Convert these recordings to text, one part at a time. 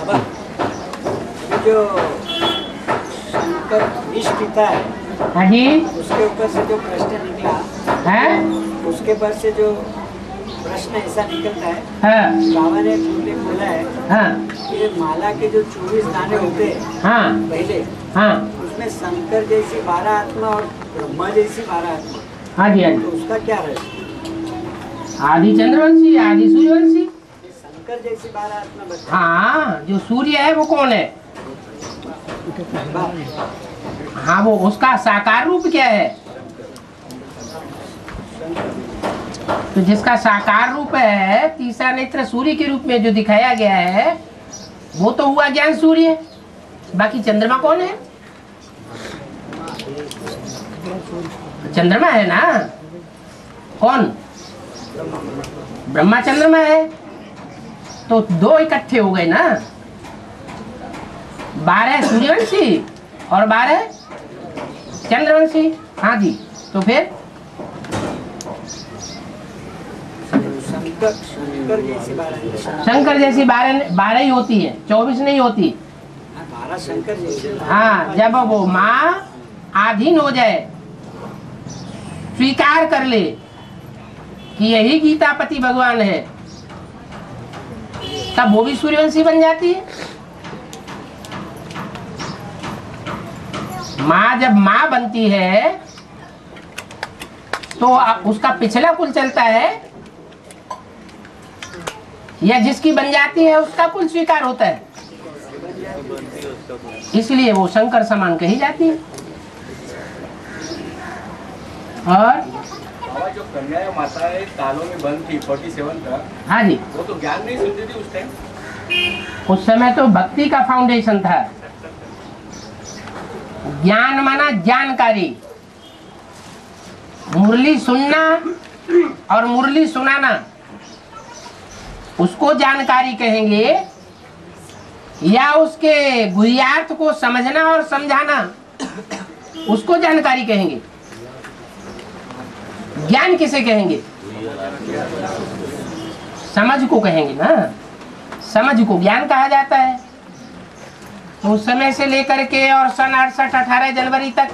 बाबा, ये जो शंकर विष पीता है, हाँ जी, उसके ऊपर से जो प्रश्न निकला है, उसके पर से जो प्रश्न ऐसा निकलता है, हाँ, बाबा ने मुझे बोला है हाँ, कि माला के जो 24 दाने होते हैं हाँ, पहले, हाँ, उसमें शंकर जैसी 12 आत्मा और ब्रह्मा जैसी 12 आत्मा, हाँ जी, हाँ तो जी। उसका क्या रहस्य? आदि चंद्रवंशी, आदि सूर्यवंशी। शंकर जैसी 12 आत्मा बता। हाँ, जो सूर्य है वो कौन है? हाँ, वो उसका साकार रूप क्या है? तो जिसका साकार रूप है, तीसरा नेत्र सूर्य के रूप में जो दिखाया गया है, वो तो हुआ ज्ञान सूर्य। बाकी चंद्रमा कौन है? चंद्रमा है ना। कौन? ब्रह्मा चंद्रमा है। तो दो इकट्ठे हो गए ना। 12 सूर्यवंशी और 12 चंद्रवंशी। हाँ जी, तो फिर शंकर जैसी 12 ही होती है, 24 नहीं होती। 12 शंकर जैसी। हाँ, जब वो माँ आधीन हो जाए, स्वीकार कर ले कि यही गीतापति भगवान है, तब वो भी सूर्यवंशी बन जाती है। माँ जब माँ बनती है तो उसका पिछला कुल चलता है, या जिसकी बन जाती है उसका कुल स्वीकार होता है, इसलिए वो शंकर समान कही जाती है। और जो कन्या माता तालों में बंद थी 47 तक, हाँ जी, वो तो ज्ञान नहीं सुनती थी उस टाइम। उस समय तो भक्ति का फाउंडेशन था। ज्ञान माना जानकारी, मुरली सुनना और मुरली सुनाना, उसको जानकारी कहेंगे, या उसके गुह्यार्थ को समझना और समझाना, उसको जानकारी कहेंगे। ज्ञान किसे कहेंगे? समझ को कहेंगे ना। समझ को ज्ञान कहा जाता है। तो उस समय से लेकर के और सन 68 18 जनवरी तक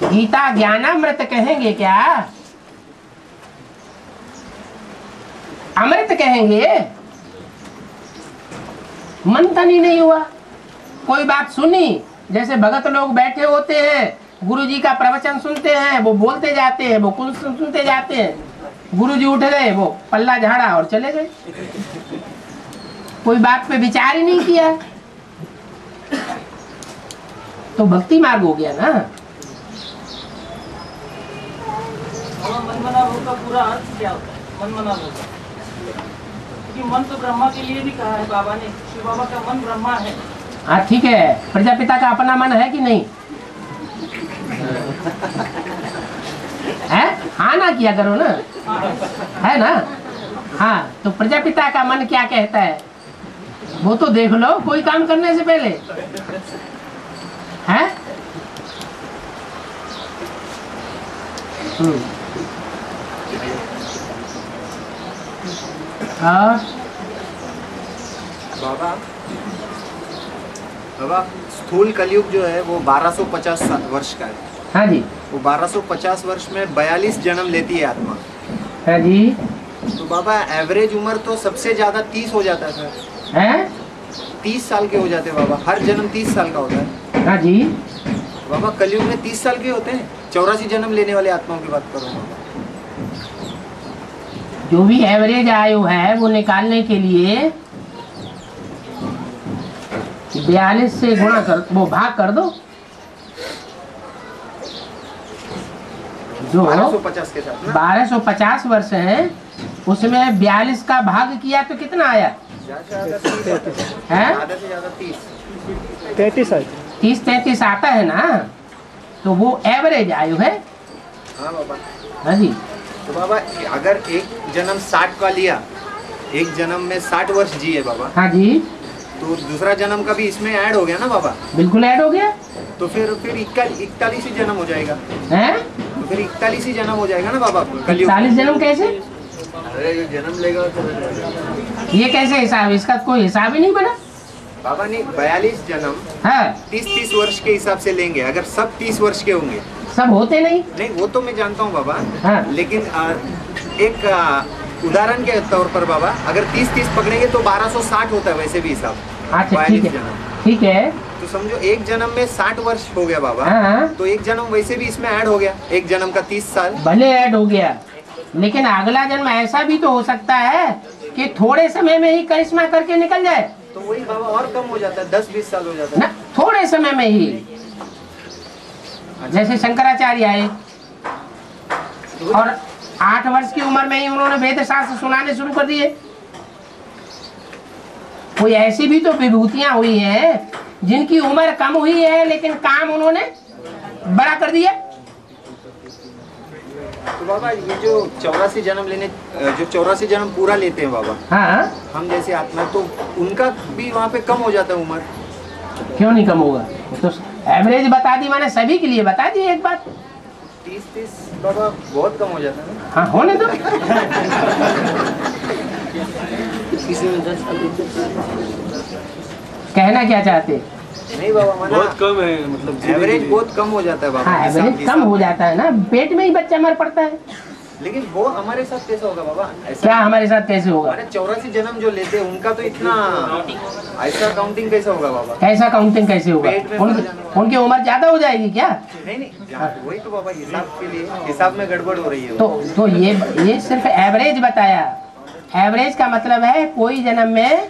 गीता ज्ञानामृत कहेंगे क्या? अमृत कहेंगे? मंथन ही नहीं हुआ। कोई बात सुनी, जैसे भगत लोग बैठे होते हैं, गुरु जी का प्रवचन सुनते हैं, वो बोलते जाते हैं, वो कुछ सुनते जाते हैं। गुरु जी उठ गए, वो पल्ला झाड़ा और चले गए। कोई बात पे विचार ही नहीं किया। तो भक्ति मार्ग हो गया ना। मनमना भोग का पूरा अर्थ क्या होता है? मनमना भोग, क्योंकि मन तो ब्रह्मा के लिए भी कहा है बाबा ने। शिव बाबा का मन ब्रह्मा है। हाँ ठीक है, प्रजापिता का अपना मन है कि नहीं है? हाँ ना किया करो ना, है ना। हाँ, तो प्रजापिता का मन क्या कहता है वो तो देख लो कोई काम करने से पहले, है। और बाबा स्थूल कलयुग जो है वो 1250 वर्ष का है। हाँ जी, वो 1250 वर्ष में 42 जन्म लेती है आत्मा। हाँ जी, तो बाबा एवरेज उम्र तो सबसे ज्यादा 30 हो जाता है सर। है 30 साल के हो जाते हैं बाबा, हर जन्म 30 साल का होता है। हाँ जी। बाबा कलयुग में 30 साल के होते हैं। 84 जन्म लेने वाले आत्माओं की बात करो। जो भी एवरेज आयु है वो निकालने के लिए 42 से गुणा कर, वो भाग कर दो। जो 1250 के साथ ना? 1250 वर्ष है, उसमें 42 का भाग किया तो कितना आया? है ज़्यादा से ज़्यादा 30। 30-33 आता है ना। तो वो एवरेज आयु है। हाँ बाबा। हाँ जी। तो बाबा अगर एक जन्म 60 का लिया, एक जन्म में 60 वर्ष जिए बाबा, हाँ जी, तो दूसरा जन्म का भी इसमें ऐड हो गया ना बाबा। बिल्कुल ऐड हो गया। तो फिर 41 ही जन्म हो जाएगा। हैं? तो फिर 41 ही जन्म हो जाएगा ना बाबा कलयुग। 40 जन्म कैसे? अरे जो जन्म लेगा वो चला जाएगा। ये कैसे हिसाब, इसका कोई हिसाब ही नहीं बना। बाबा ने 42 जन्म हाँ 30-30 वर्ष के हिसाब से लेंगे, अगर सब 30 वर्ष के होंगे। सब होते नहीं। नहीं वो तो मैं जानता हूँ बाबा। हाँ। लेकिन एक उदाहरण के तौर पर बाबा, अगर 30-30 पकड़ेंगे तो 1260 होता है वैसे भी हिसाब। अच्छा ठीक 42 है जन्म। ठीक है। तो समझो एक जन्म में 60 वर्ष हो गया बाबा। हाँ। तो एक जन्म वैसे भी इसमें ऐड हो गया, एक जन्म का 30 साल। भले ऐड हो गया, लेकिन अगला जन्म ऐसा भी तो हो सकता है कि थोड़े समय में ही करिश्मा करके निकल जाए तो वही बाबा और कम हो जाता है, 10-20 साल हो जाता है ना, थोड़े समय में ही। जैसे शंकराचार्य आए और 8 वर्ष की उम्र में ही उन्होंने वेद शास्त्र सुनाने शुरू कर दिए। कोई ऐसी भी तो विभूतियां हुई हैं जिनकी उम्र कम हुई है लेकिन काम उन्होंने बड़ा कर दिया। तो बाबा ये जो 84 जन्म लेने, जो 84 जन्म पूरा लेते हैं बाबा, हाँ हम जैसे आत्मा, तो उनका भी वहाँ पे कम हो जाता है उम्र। क्यों नहीं कम होगा, तो एवरेज बता दी, मैंने सभी के लिए बता दी एक बात। 30-30 बाबा बहुत कम हो जाता है ना। हाँ होने दो। कहना क्या चाहते? नहीं बाबा माना बहुत कम है, मतलब एवरेज बहुत कम हो जाता है बाबा। हाँ एवरेज कम हो जाता है ना, पेट में ही बच्चा मर पड़ता है। लेकिन वो हमारे साथ कैसा होगा बाबा? ऐसा क्या हमारे साथ कैसे होगा? हमारे 84 जन्म जो लेते हैं उनका तो इतना ऐसा काउंटिंग कैसा होगा बाबा? कैसा काउंटिंग कैसे होगा? पेट में उनकी उम्र ज्यादा हो जाएगी क्या? नहीं वही तो बाबा हिसाब के लिए, हिसाब में गड़बड़ हो रही है। तो ये सिर्फ एवरेज बताया। एवरेज का मतलब है कोई जन्म में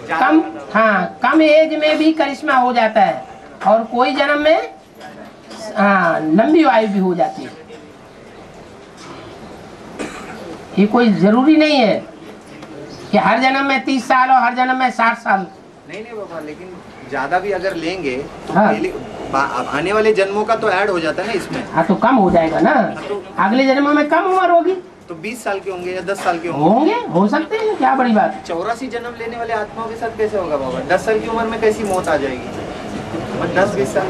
कम, हाँ कम एज में भी करिश्मा हो जाता है और कोई जन्म में लंबी आयु भी हो जाती है। ये कोई जरूरी नहीं है कि हर जन्म में 30 साल और हर जन्म में 60 साल। नहीं बाबा, लेकिन ज्यादा भी अगर लेंगे हाँ। अब आने वाले जन्मों का तो ऐड हो जाता है ना इसमें। हाँ तो कम हो जाएगा ना, अगले जन्मों में कम उम्र होगी। तो 20 साल के होंगे या 10 साल के होंगे। होंगे, हो सकते हैं, क्या बड़ी बात। 84 जन्म लेने वाले आत्माओं के साथ कैसे होगा बाबा? 10 साल की उम्र में कैसी मौत आ जाएगी? और 10-20 साल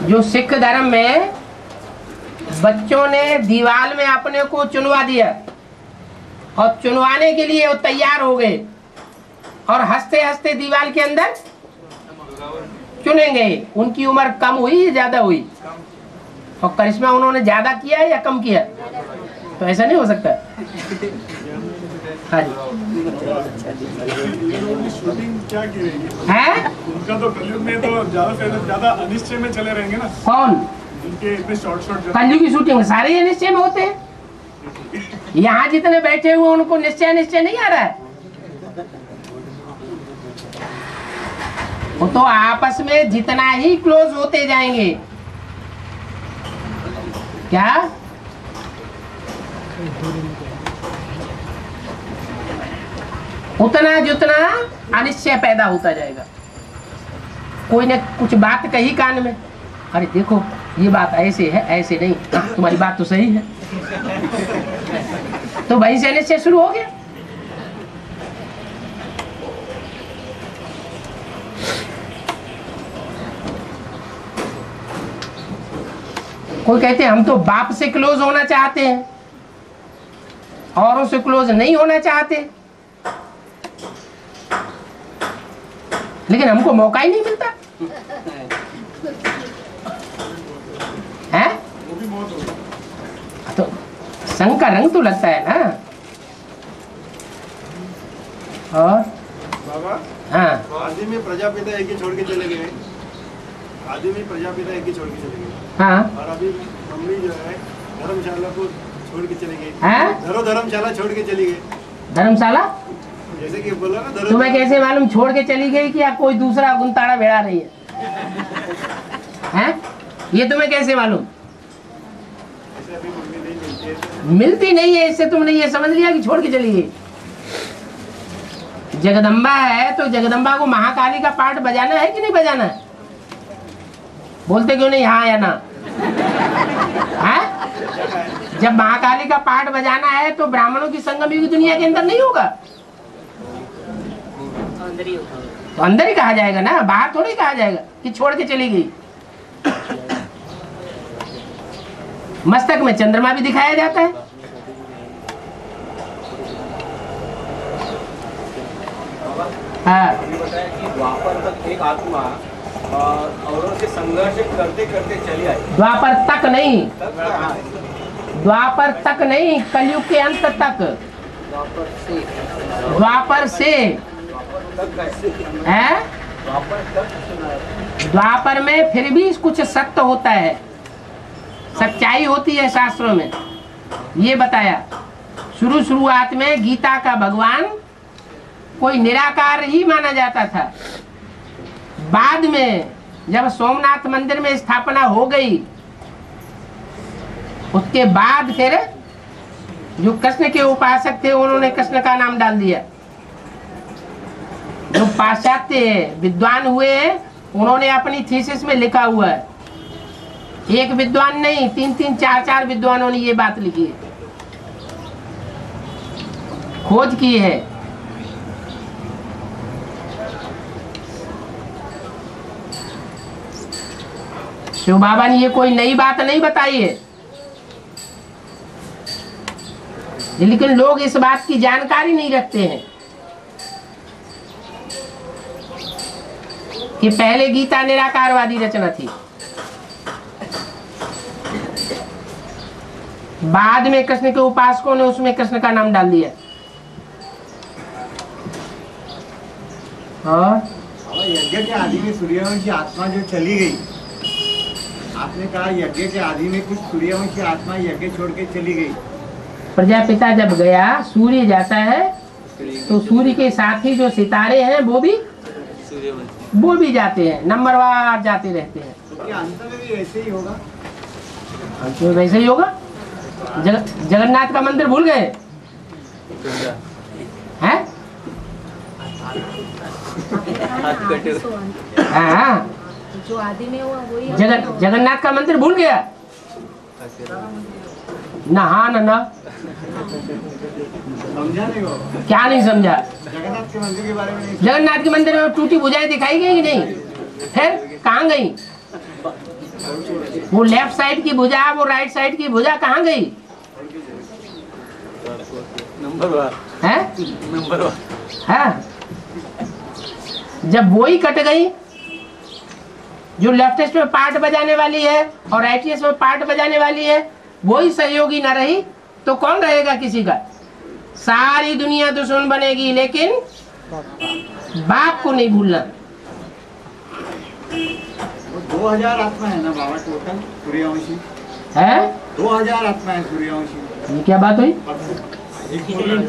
जो सिख धर्म में बच्चों ने दीवार में अपने को चुनवा दिया और चुनवाने के लिए वो तैयार हो गए और हंसते हंसते दीवार के अंदर चुनेंगे, उनकी उम्र कम हुई या ज्यादा हुई? और करिश्मा उन्होंने ज्यादा किया या कम किया? तो ऐसा नहीं हो सकता। हाँ जी क्या की रहेगी? है उनका तो कलयुग में तो ज्यादा से ज्यादा अनिश्चय में चले रहेंगे ना। कौन? उनके इतने शॉर्ट कलयुग की शूटिंग सारे ये निश्चय में होते हैं। यहाँ जितने बैठे हुए उनको निश्चय नहीं आ रहा है। वो तो आपस में जितना ही क्लोज होते जाएंगे, क्या उतना जितना अनिश्चय पैदा होता जाएगा। कोई ने कुछ बात कही कान में, अरे देखो ये बात ऐसे है, ऐसे नहीं, तुम्हारी बात तो सही है, तो वहीं से अनिश्चय शुरू हो गया। कोई कहते हैं हम तो बाप से क्लोज होना चाहते हैं, औरों से क्लोज नहीं होना चाहते, लेकिन हमको मौका ही नहीं मिलता है। तो संग का रंग तो लगता है ना। और बाबा हाँ आदि में प्रजापिता एक ही छोड़ के चले गए, आदि में प्रजापिता एक ही छोड़ के चले गए, हाँ और अभी मम्मी जो है धर्मशाला को छोड़ के चली गई। हैं? धर्मशाला छोड़ के चली गई, धर्मशाला जैसे कि बोला ना तुम्हें कैसे मालूम छोड़ के चली गई कि या कोई दूसरा गुंताड़ा भेड़ा रही है? हैं? ये तुम्हें कैसे मालूम? ऐसे अभी मम्मी नहीं मिलती है। मिलती नहीं है, इससे तुमने ये समझ लिया कि छोड़ के चली गई। जगदम्बा है तो जगदम्बा को महाकाली का पार्ट बजाना है कि नहीं बजाना है? बोलते क्यों नहीं हाँ या ना? है? जब महाकाली का पार्ट बजाना है तो ब्राह्मणों की संगम युग दुनिया के अंदर नहीं होगा, तो अंदर ही कहा जाएगा ना, बाहर थोड़ी कहा जाएगा कि छोड़ के चली गई। मस्तक में चंद्रमा भी दिखाया जाता है, हाँ अभी बताया कि द्वापर तक एक आत्मा औरों से संघर्ष करते करते चली आई। द्वापर तक नहीं, तब कहाँ? द्वापर तक नहीं, कलयुग के अंत तक। द्वापर से तब कैसे? है, द्वापर तक द्वापर में फिर भी कुछ सत्य होता है, सच्चाई होती है शास्त्रों में, ये बताया। शुरुआत में गीता का भगवान कोई निराकार ही माना जाता था। बाद में जब सोमनाथ मंदिर में स्थापना हो गई, उसके बाद फिर जो कृष्ण के उपासक थे उन्होंने कृष्ण का नाम डाल दिया। जो पाश्चात्य विद्वान हुए हैं उन्होंने अपनी थीसिस में लिखा हुआ है, एक विद्वान नहीं, 3-3, 4-4 विद्वानों ने ये बात लिखी है, खोज की है। शिव बाबा ने ये कोई नई बात नहीं बताई है, लेकिन लोग इस बात की जानकारी नहीं रखते हैं कि पहले गीता निराकारवादी रचना थी, बाद में कृष्ण के उपासकों ने उसमें कृष्ण का नाम डाल दिया। और यज्ञ के आदि में सूर्यवंशी आत्मा जो चली गई, आपने कहा यज्ञ के आदि में कुछ सूर्यवंशी आत्मा यज्ञ छोड़ के चली गई। प्रजापिता जब गया, सूर्य जाता है तो सूर्य के साथ ही जो सितारे हैं वो भी जाते हैं, नंबरवार जाते रहते हैं। तो क्या अंत में भी ऐसे ही होगा? अंत में वैसे ही होगा। जगन्नाथ का मंदिर भूल गए हैं? हाँ, जो आदि में हुआ वही जगन्नाथ का मंदिर भूल गया ना? हाँ ना? समझा नहीं वो? क्या नहीं समझा? जगन्नाथ के मंदिर के बारे में नहीं। जगन्नाथ के मंदिर में टूटी भुजाएं दिखाई गई कि नहीं? फिर कहाँ गई? वो लेफ्ट साइड की भुजा, वो राइट साइड की भुजा कहाँ गई? नंबर है? जब वो ही कट गई, जो लेफ्टिस्ट में पार्ट बजाने वाली है और राइटिस्ट में पार्ट बजाने वाली है, वो ही सहयोगी ना रही तो कौन रहेगा किसी का? सारी दुनिया दुश्मन बनेगी, लेकिन बाप को नहीं भूलना। 2000 आत्मा है ना बाबा टोटल सूर्यवंशी है? 2000 आत्मा है सूर्यवंशी। ये क्या बात हुई एक मुरली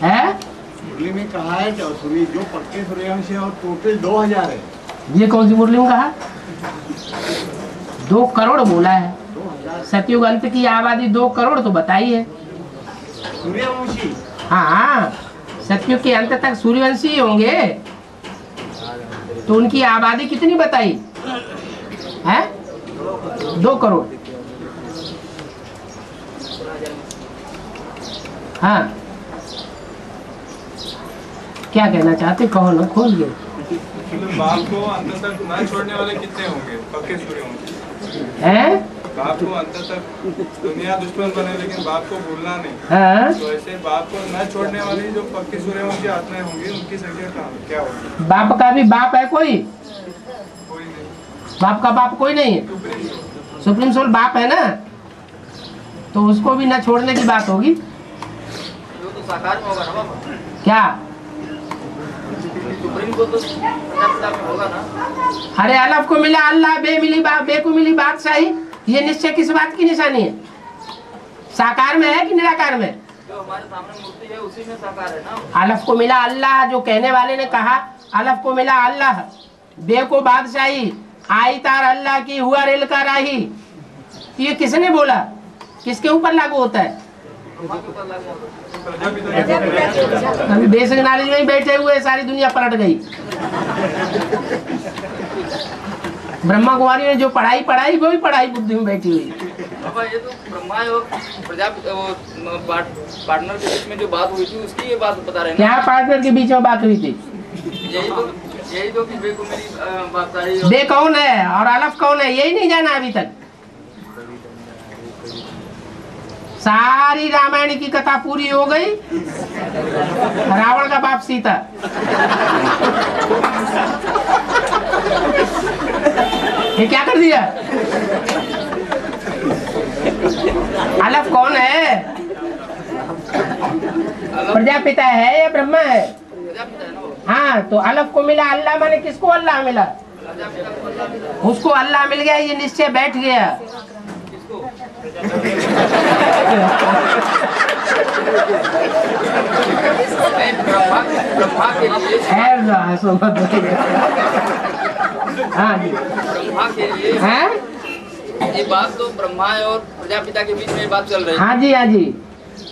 है? मुरली में कहा है कि सूर्य जो पक्के सूर्यवंशी है और टोटल 2000 है। ये कौन सी मुरली में कहा? 2 करोड़ बोला है। 2000 सतयुग अंत की आबादी 2 करोड़ तो बताई है। सूर्यवंशी। हाँ, सतयुग के अंत तक सूर्यवंशी होंगे तो उनकी आबादी कितनी बताई है? 2 करोड़। हाँ, क्या कहना चाहते? कहो ना, खोल गए। बाप को अंत तक न छोड़ने वाले कितने होंगे पक्के सूर्यवंशी? हैं? बाप को अंत तक दुनिया दुश्मन बने लेकिन बाप को भूलना नहीं। हाँ? तो ऐसे बाप को न छोड़ने वाली जो पक्के सूर्यवंशी आत्माएं होंगी उनकी संख्या क्या होगी? बाप का भी बाप है कोई? कोई नहीं। बाप का बाप कोई नहीं है। सुप्रीम सोल बाप है ना, तो उसको भी न छोड़ने की बात होगी। तो साकार में होगा ना बाबा? क्या? सुप्रीम को तो में होगा ना? अरे अलफ को मिला अल्लाह, बे मिली बाप, बे को मिली बादशाही, ये निश्चय किस बात की निशानी है? साकार में है कि निराकार में? जो हमारे सामने मूर्ति है उसी में साकार है ना। अलफ को मिला अल्लाह, जो कहने वाले ने कहा अलफ को मिला अल्लाह, बे को बादशाही, आई तार अल्लाह की, हुआ रेल का राही, तो ये किसने बोला? किसके ऊपर लागू होता है? अभी बेसिक नॉलेज में ही बैठे हुए सारी दुनिया पलट गई। ब्रह्मा कुमारी ने जो पढ़ाई वो भी पढ़ाई बुद्धि में बैठी हुई। बाबा ये तो ब्रह्मा और पार्टनर के बीच में जो बात हुई थी उसकी ये बात बता रहे हैं। क्या पार्टनर के बीच में बात हुई थी? यही तो कि बे को मेरी बात सारी। बे कौन है और अलफ कौन है यही नहीं जाना अभी तक। सारी रामायण की कथा पूरी हो गई। रावण का बाप सीता। ये क्या कर दिया? अलग कौन है? प्रजापिता है या ब्रह्मा है? हाँ, तो अलग को मिला अल्लाह, माने किसको अल्लाह मिला? उसको अल्लाह मिल गया, ये निश्चय बैठ गया। हाँ जी, ब्रह्मा के लिए हाँ ये बात तो ब्रह्मा और प्रजापिता के बीच में बात चल रही है। हाँ जी, हाँ जी।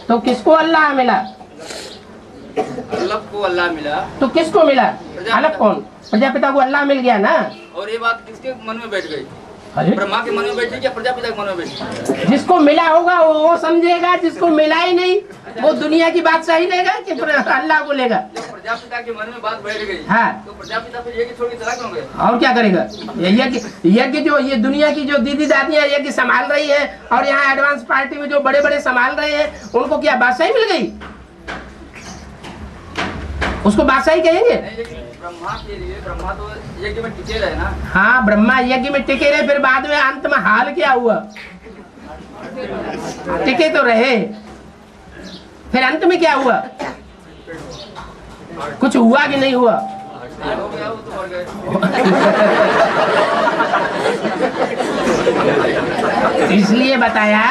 तो किसको अल्लाह मिला? अल्लाह को अल्लाह मिला, तो किसको मिला? अलग कौन? प्रजापिता को अल्लाह मिल गया ना। और ये बात किसके मन में बैठ गई? अरे ब्रह्मा के मन में बैठी या प्रजापिता के मन में बैठी? जिसको मिला होगा वो समझेगा, जिसको मिला ही नहीं वो दुनिया की बात सही लेगा कि अल्लाह को लेगा? जब प्रजापिता के मन में बात बैठ गई, हाँ, तो प्रजापिता फिर यज्ञ छोड़ के चला क्यों गया? और क्या करेगा? यज्ञ जो ये दुनिया की जो दीदी दादियां यज्ञ संभाल रही है और यहाँ एडवांस पार्टी में जो बड़े बड़े संभाल रहे हैं, उनको क्या बादशाही मिल गई? उसको बादशाही कहेंगे? नहीं, लेकिन ब्रह्मा के लिए ब्रह्मा तो यज्ञ में टिके रहे ना। हाँ, ब्रह्मा यज्ञ में टिके रहे, फिर बाद में अंत में हाल क्या हुआ? टिके तो रहे, फिर अंत में क्या हुआ? कुछ हुआ कि नहीं हुआ? हो गया, वो तो मर गए। इसलिए बताया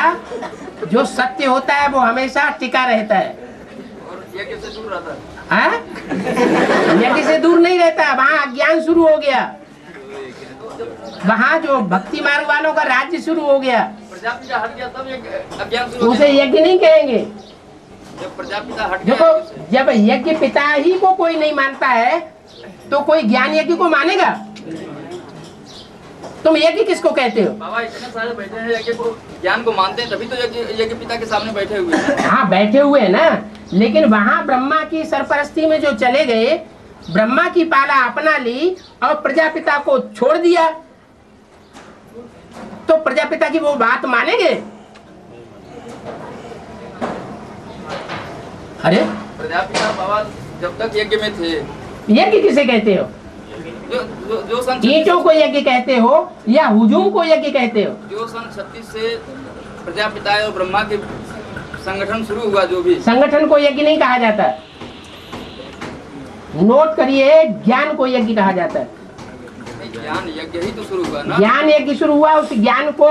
जो सत्य होता है वो हमेशा टिका रहता है और यज्ञ से दूर रहता है। हाँ? यज्ञ से दूर नहीं रहता, वहाँ अज्ञान शुरू हो गया, वहाँ जो भक्ति मार्ग वालों का राज्य शुरू हो गया। प्रजापिता हट गया तब अज्ञान शुरू हो उसे गया। यज्ञ नहीं कहेंगे। जब प्रजापिता हट देखो, गया, जब यज्ञ पिता ही को कोई नहीं मानता है तो कोई ज्ञान यज्ञ को मानेगा? तुम यज्ञ किसको कहते हो? बाबा इतने सारे बैठे हैं यज्ञ को, ज्ञान को मानते हैं, तभी तो यज्ञ पिता के सामने बैठे हुए हैं। हाँ, बैठे हुए हैं ना, लेकिन वहाँ ब्रह्मा की सरपरस्ती में जो चले गए, ब्रह्मा की पाला अपना ली और प्रजापिता को छोड़ दिया, तो प्रजापिता की वो बात मानेंगे? अरे प्रजापिता बाबा जब तक यज्ञ में थे, यज्ञ किसे कहते हो? जो सन ईंटों को यज्ञ कहते हो या हुजूम को यज्ञ कहते हो? जो सन 36 से प्रजापिता और ब्रह्मा के संगठन शुरू हुआ, जो भी संगठन को यज्ञ नहीं कहा जाता, नोट करिए, ज्ञान को यज्ञ कहा जाता है। ज्ञान यज्ञ ही तो शुरू हुआ ना। ज्ञान यज्ञ शुरू हुआ, उस ज्ञान को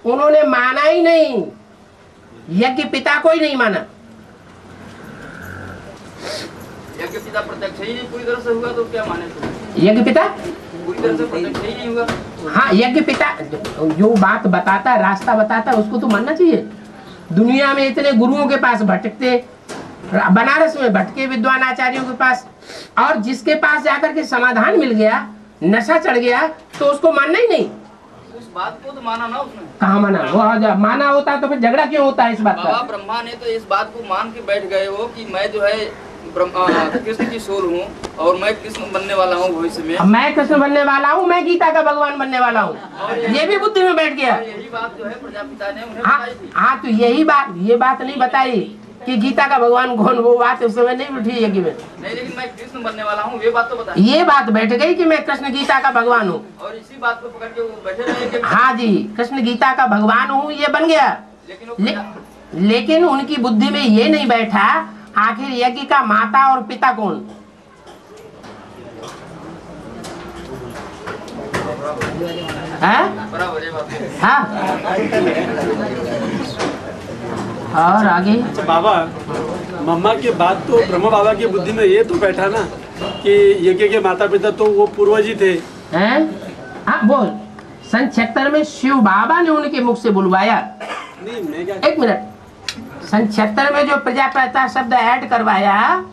उन्होंने माना ही नहीं, यज्ञ पिता को ही नहीं माना। यज्ञ पिता प्रत्यक्ष ही नहीं पूरी तरह से हुआ तो क्या माने? तो यज्ञ पिता पूरी तरह से प्रत्यक्ष ही नहीं हुआ। हाँ, यज्ञ पिता जो बात बताता है, रास्ता बताता है, उसको तो मानना चाहिए। दुनिया में इतने गुरुओं के पास भटकते, बनारस में भटके विद्वान आचार्यों के पास, और जिसके पास जाकर के समाधान मिल गया, नशा चढ़ गया, तो उसको मानना ही नहीं। उस बात को तो माना ना उसने। कहाँ माना? वो माना होता तो फिर झगड़ा क्यों होता है इस बात बाबा का? ब्रह्मा ने तो इस बात को मान के बैठ गए हो कि मैं जो है कृष्ण की सोल हूँ और मैं कृष्ण बनने वाला हूँ भविष्य में। मैं कृष्ण बनने वाला हूँ, मैं गीता का भगवान बनने वाला हूँ, ये भी बुद्धि में बैठ गया। यही बात जो है प्रजापिता ने उन्हें हाँ, बताई थी। हाँ, तो यही बात, ये बात नहीं बताई कि गीता का भगवान कौन, वो बात उस समय नहीं उठी यज्ञ में। नहीं, लेकिन मैं कृष्ण बनने वाला हूँ ये बात तो बताई। ये बात बैठ गई कि मैं कृष्ण गीता का भगवान हूँ। और इसी बात को पकड़ के वो बैठे रहे कि हाँ जी, कृष्ण गीता का भगवान हूँ, ये बन गया। लेकिन उनकी बुद्धि में ये नहीं बैठा आखिर यज्ञ का माता और पिता कौन? बराबर ये बात है। हाँ, और आगे बाबा मम्मा के बाद तो ब्रह्मा बाबा की बुद्धि में ये तो बैठा ना कि यज्ञ के माता पिता तो वो पूर्वज ही थे। हैं? हाँ, बोल। सन 76 में शिव बाबा ने उनके मुख से बुलवाया। नहीं, मैं क्या, एक मिनट, सन 76 में जो प्रजापिता शब्द ऐड करवाया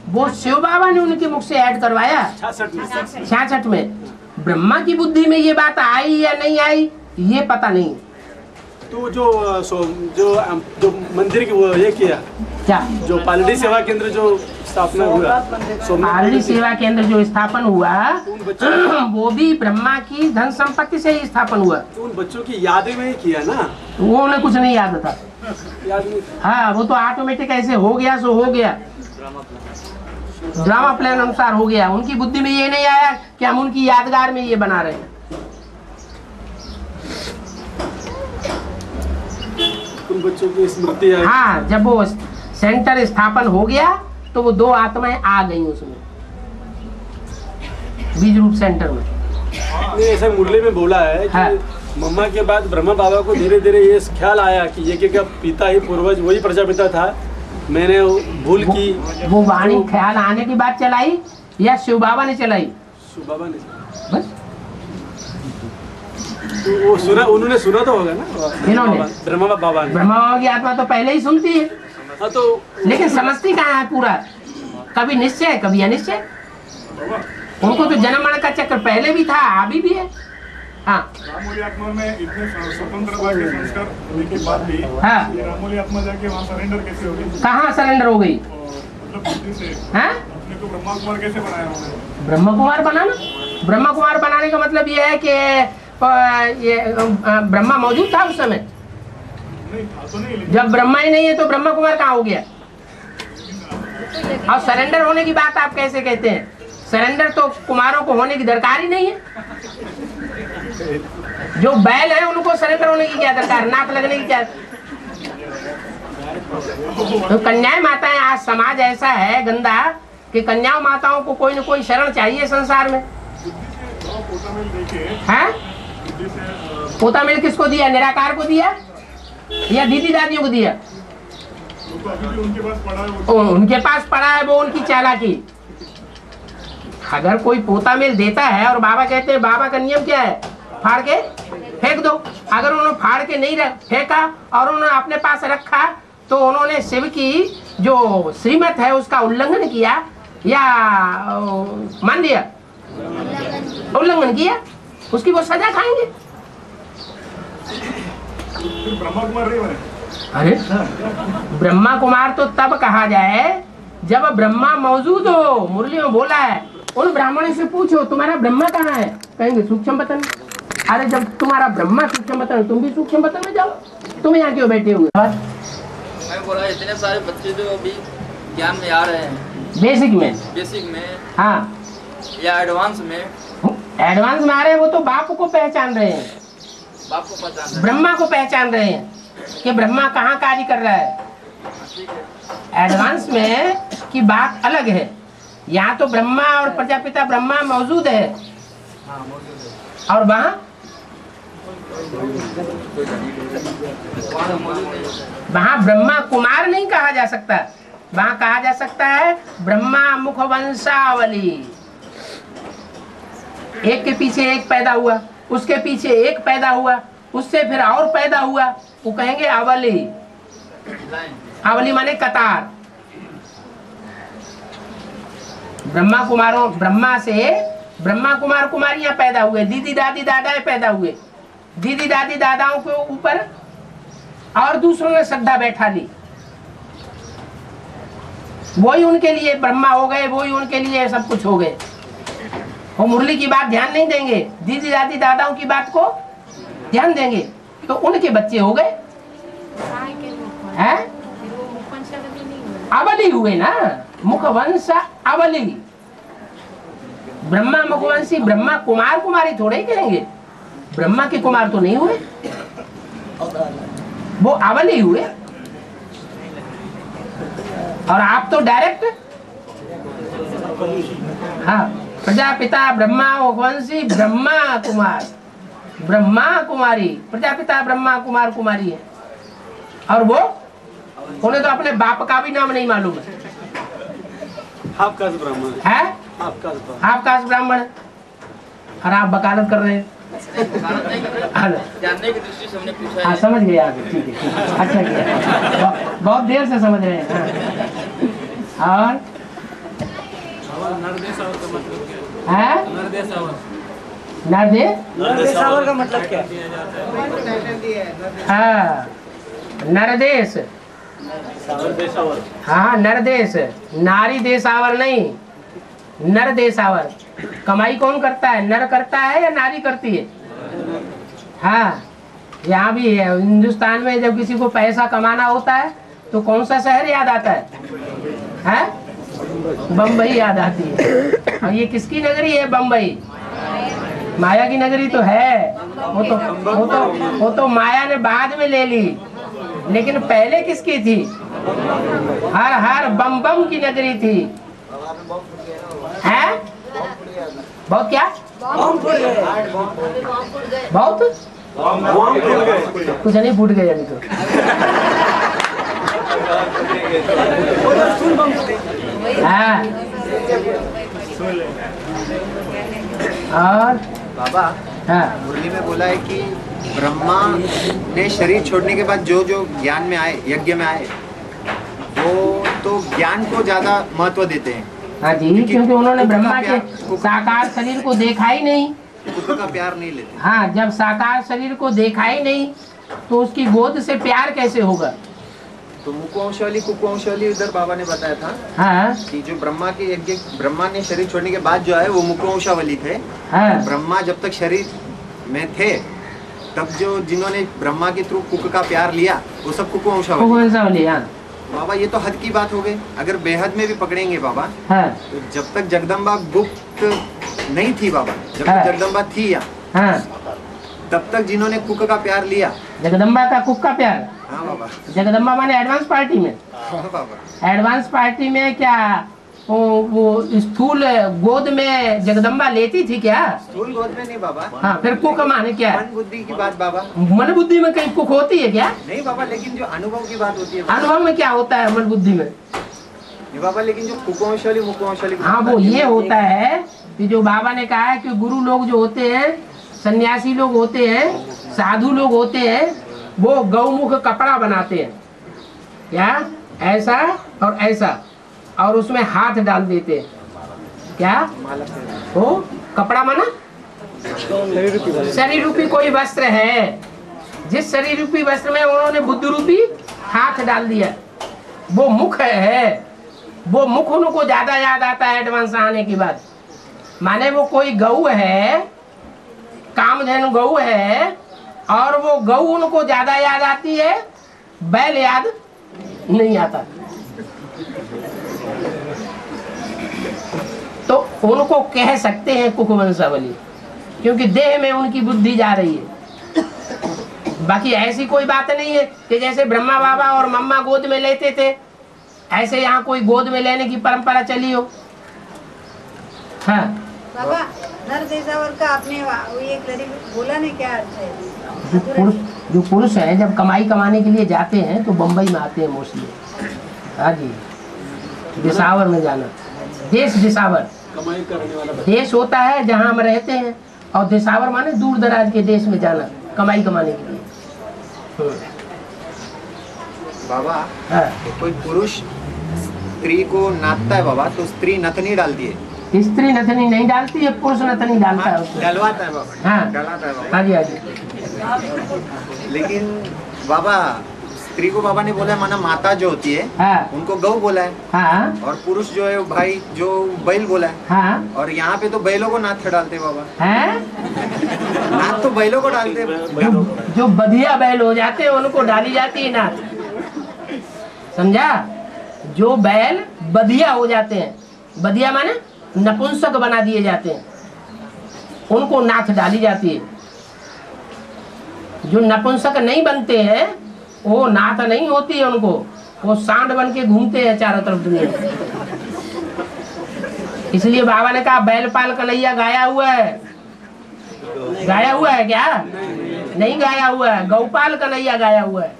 वो शिव बाबा ने उनके मुख से ऐड करवाया। 66 में ब्रह्मा की बुद्धि में ये बात आई या नहीं आई ये पता नहीं। तो जो मंदिर की वो ये किया क्या, जो पालड़ी सेवा केंद्र जो स्थापना हुआ, पालड़ी सेवा केंद्र जो स्थापन हुआ वो भी ब्रह्मा की धन संपत्ति से ही स्थापन हुआ। तो उन बच्चों की याद में ही किया ना। वो उन्हें कुछ नहीं याद था। याद नहीं। हाँ, वो तो ऑटोमेटिक ऐसे हो गया सो हो गया। ड्रामा प्लान अनुसार हो गया। उनकी बुद्धि में ये नहीं आया कि हम उनकी यादगार में ये बना रहे हैं। उन बच्चों की स्मृति है। हाँ, जब वो सेंटर स्थापन हो गया तो वो 2 आत्माएं आ गई उसमें, बीज रूप सेंटर में। ऐसा मुरली में बोला है कि हाँ। मम्मा के बाद ब्रह्मा बाबा को धीरे धीरे ये ख्याल आया कि यज्ञ का पिता ही पूर्वज वही प्रजापिता था, मैंने भूल की। वो वाणी ख्याल आने की बात चलाई या शिव बाबा ने चलाई? शिव बाबा ने बस तो वो सुना, उन्होंने सुना तो होगा ना। इन्होंने ब्रह्मा बाबा ने। ब्रह्मा बाबा की आत्मा तो पहले ही सुनती है। हाँ, तो लेकिन समझती कहाँ है पूरा, कभी निश्चय कभी अनिश्चय। उनको तो जन्म मरण का चक्र पहले भी था, अभी भी है। हाँ, रामोली आत्मा में इतने स्वतंत्रता के संस्कार होने के बाद भी हाँ। ये रामोली आत्मा जाके वहाँ सरेंडर कैसे हो गई? कहाँ सरेंडर हो गई? मतलब बुद्धि से हाँ? अपने को ब्रह्मा कुमार कैसे बनाया उन्होंने? ब्रह्मा कुमार बनाना, ब्रह्मा कुमार बनाने का मतलब ये है कि ये ब्रह्मा मौजूद था उस समय? नहीं था तो नहीं, लेकिन जब ब्रह्मा ही नहीं है तो ब्रह्मा कुमार कहाँ हो गया? और सरेंडर होने की बात आप कैसे कहते हैं? सरेंडर तो कुमारों को होने की दरकार ही नहीं है। जो बैल है उनको सरेंडर होने की क्या दरकार, नाक लगने की क्या? तो कन्याएं माताएं, आज समाज ऐसा है गंदा कि कन्याओं माताओं को कोई न कोई शरण चाहिए संसार में। पोता मेल देके है? बुद्धि से पोता मेल किसको दिया? निराकार को दिया या दीदी दादियों को दिया? तो अभी भी उनके पास पड़ा है वो। उनके पास पड़ा है, वो उनकी चालाकी। अगर कोई पोता मेल देता है और बाबा कहते हैं, बाबा का नियम क्या है? फाड़ के फेंक दो। अगर उन्होंने फाड़ के नहीं फेंका और उन्होंने अपने पास रखा तो उन्होंने शिव की जो श्रीमत है उसका उल्लंघन किया या मान लिया उल्लंघन किया, उसकी वो सजा खाएंगे। फिर ब्रह्मा कुमार नहीं बने? अरे ब्रह्मा कुमार तो तब कहा जाए जब ब्रह्मा मौजूद हो। मुरली में बोला है, उन ब्राह्मणों से पूछो तुम्हारा ब्रह्मा कहाँ है? कहेंगे सूक्ष्म बतन। अरे जब तुम्हारा ब्रह्मा सूक्ष्म बतन, तुम भी सूक्ष्म बतन में जाओ, तुम यहाँ क्यों बैठे हुए? मैं बोला इतने सारे बच्चे जो अभी ज्ञान में आ रहे हैं, बेसिक में हाँ या एडवांस में आ रहे हैं, वो तो बाप को पहचान रहे हैं, बाप को पहचान रहे हैं। ब्रह्मा को पहचान रहे हैं कि ब्रह्मा कहाँ कार्य कर रहा है। एडवांस में की बात अलग है। यहाँ तो ब्रह्मा और प्रजापिता ब्रह्मा मौजूद है और वहाँ ब्रह्मा कुमार नहीं कहा जा सकता, वहाँ कहा जा सकता है ब्रह्मा मुख वंशावली। एक के पीछे एक पैदा हुआ, उसके पीछे एक पैदा हुआ, उससे फिर और पैदा हुआ, वो कहेंगे अवली। अवली माने कतार। ब्रह्मा कुमारों, ब्रह्मा से ब्रह्मा कुमार कुमारियां पैदा हुए, दीदी दादी दादाएं पैदा हुए। दीदी दादी दादाओं के ऊपर और दूसरों ने श्रद्धा बैठा ली, वही उनके लिए ब्रह्मा हो गए, वही उनके लिए सब कुछ हो गए। वो मुरली की बात ध्यान नहीं देंगे, दीदी दादी दादाओं की बात को ध्यान देंगे तो उनके बच्चे हो गए हैं, अवली हुए ना, मुखवंश अवली। ब्रह्मा मुखवंशी, ब्रह्मा कुमार कुमारी थोड़े ही कहेंगे, ब्रह्मा के कुमार तो नहीं हुए, वो अवली हुए। और आप तो डायरेक्ट, हाँ, प्रजापिता ब्रह्मा मुखवंशी ब्रह्मा कुमार, ब्रह्मा कुमारी, प्रजापिता ब्रह्मा कुमार कुमारी है। और वो उन्हें तो अपने बाप का भी नाम नहीं मालूम है। आप कास्ट ब्राह्मण है, आप कास्ट ब्राह्मण, और आप वकालत कर रहे हैं। जानने की दृष्टि से हमने पूछा हाँ है। समझ गए आप, ठीक है, अच्छा किया, बहुत देर से समझ रहे हैं। हाँ। और नरदेशावर का मतलब क्या? हाँ नरदेश, हाँ नरदेश, नारी देशावर नहीं, नर देशावर। कमाई कौन करता है, नर करता है या नारी करती है? हाँ यहाँ भी है, हिंदुस्तान में जब किसी को पैसा कमाना होता है तो कौन सा शहर याद आता है? बम्बई याद आती है। और ये किसकी नगरी है बम्बई? माया की नगरी तो है। वो तो माया ने बाद में ले ली, लेकिन पहले किसकी थी? हर हर बम बम की नगरी थी। है बहुत क्या? बहुत कुछ नहीं, फूट गए अभी तो। हाँ। और बाबा, हाँ, मुरली में बोला है कि ब्रह्मा ने शरीर छोड़ने के बाद जो जो ज्ञान में आए, यज्ञ में आए, वो तो ज्ञान को ज्यादा महत्व देते हैं। हाँ जी, क्योंकि उन्होंने ब्रह्मा के साकार शरीर को देखा ही नहीं। कुक का प्यार नहीं लेते। हाँ, जब साकार शरीर को देखा ही नहीं तो उसकी गोद से प्यार कैसे होगा? तो मुकुवंशावली कुकुवंशावली उधर बाबा ने बताया था। हाँ, कि जो ब्रह्मा के यज्ञ, ब्रह्मा ने शरीर छोड़ने के बाद जो है वो मुकुवंशावली थे। हाँ, ब्रह्मा जब तक शरीर में थे तब जो जिन्होंने ब्रह्मा के थ्रू कुक का प्यार लिया वो सब कुकुवंशावली। हाँ बाबा, ये तो हद की बात हो गई। अगर बेहद में भी पकड़ेंगे बाबा, हाँ, तो जब तक जगदम्बा गुप्त नहीं थी बाबा, जब हाँ, तक जगदम्बा थी या हाँ, तब तक जिन्होंने कुक का प्यार लिया, जगदम्बा का कुक का प्यार। हाँ बाबा। जगदम्बा माने एडवांस पार्टी में। हाँ बाबा। एडवांस पार्टी में क्या वो स्थूल गोद में जगदम्बा लेती थी क्या? स्थूल गोद में नहीं बाबा। हाँ, फिर कुक माने क्या? मन बुद्धि की बात बाबा। मन बुद्धि में कहीं कुक होती है क्या? नहीं बाबा, लेकिन जो अनुभव की बात होती है। अनुभव में क्या होता है मन बुद्धि में? नहीं बाबा, लेकिन जो कुकुवंशावली मुकुवंशावली, हाँ, वो ये होता है कि जो बाबा ने कहा है कि गुरु लोग जो होते हैं, सन्यासी लोग होते हैं, साधु लोग होते हैं, वो गौमुख कपड़ा बनाते हैं। क्या? ऐसा और ऐसा, और उसमें हाथ डाल देते हैं। क्या वो कपड़ा माना? शरीर रूपी कोई वस्त्र है। जिस शरीर रूपी वस्त्र में उन्होंने बुद्ध रूपी हाथ डाल दिया, वो मुख है। वो मुख उनको ज्यादा याद आता है एडवांस आने के बाद। माने वो कोई गऊ है, कामधेनु गऊ है, और वो गऊ उनको ज्यादा याद आती है, बैल याद नहीं आता। तो उनको कह सकते हैं कुकुवंशावली, क्योंकि देह में उनकी बुद्धि जा रही है। बाकी ऐसी कोई बात नहीं है कि जैसे ब्रह्मा बाबा और मम्मा गोद में लेते थे, ऐसे यहाँ कोई गोद में लेने की परंपरा चली हो। हाँ बाबा, नर देशावर का आपने वो एक लड़ी बोला नहीं, क्या अर्थ है? जो पुरुष है जब कमाई कमाने के लिए जाते हैं तो बम्बई में आते हैं मोस्टली। हाँ जी, दिसावर में जाना, देश दिसावर कमाई करने वाला देश होता है जहाँ हम रहते हैं, और दिसावर माने दूर दराज के देश में जाना कमाई कमाने के लिए। बाबा, हाँ। तो कोई पुरुष स्त्री को नाचता है बाबा, तो स्त्री नथनी डालती है। स्त्री नथनी नहीं डालती है, पुरुष नथनी डालता है उसमें। डलवाता है बाबा। हाँ, डलाता है बाबा। हाँ जी, हाँ जी। लेकिन बाबा, स्त्री को बाबा ने बोला है माना माता जो होती है, हाँ, उनको गौ बोला है। हाँ, और पुरुष जो है भाई जो बैल बोला है। हाँ, और यहाँ पे तो बैलों को नाथ डालते बाबा। हैं? नाथ तो बैलों को डालते। जो बधिया बैल हो जाते हैं उनको डाली जाती है नाथ, समझा? जो बैल बधिया हो जाते हैं, बधिया माने नपुंसक बना दिए जाते हैं, उनको नाथ डाली जाती है। जो नपुंसक नहीं बनते हैं वो नाथ नहीं होती है उनको, वो सांड बन के घूमते हैं चारों तरफ दुनिया में। इसलिए बाबा ने कहा बैलपाल कन्हैया गाया हुआ है। गाया हुआ है क्या? नहीं गाया हुआ है, गौपाल कन्हैया गाया हुआ है।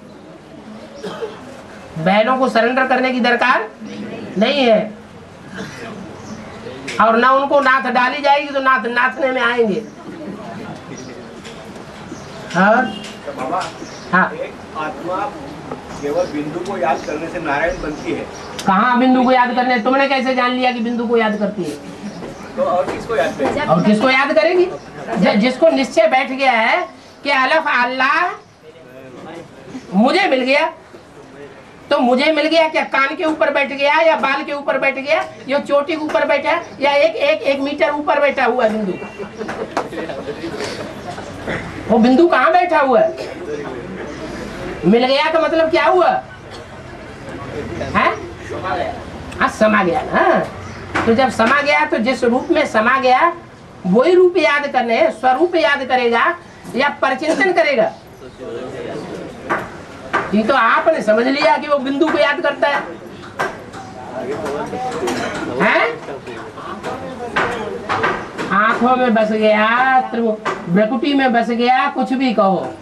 बैलों को सरेंडर करने की दरकार नहीं है, और ना उनको नाथ डाली जाएगी तो नाथ नाथने में आएंगे। बाबा, हाँ, आत्मा केवल बिंदु को याद करने से नारायण बनती है। कहाँ बिंदु को याद करने? तुमने कैसे जान लिया कि बिंदु को याद करती है? तो और किसको याद करेगी? और किसको याद करेगी? जिसको निश्चय बैठ गया है कि अलफ अल्लाह मुझे मिल गया, तो मुझे मिल गया क्या? कान के ऊपर बैठ गया, या बाल के ऊपर बैठ गया, या चोटी के ऊपर बैठा, या एक मीटर ऊपर बैठा हुआ है बिंदु? वो बिंदु कहाँ बैठा हुआ है? मिल गया का मतलब क्या हुआ है? आज समा गया ना, तो जब समा गया तो जिस रूप में समा गया वही रूप याद करने, स्वरूप याद करेगा या परचिंतन करेगा? ये तो आपने समझ लिया कि वो बिंदु को याद करता है, हैं? आंखों में बस गया, भ्रकुटी में बस गया, कुछ भी कहो,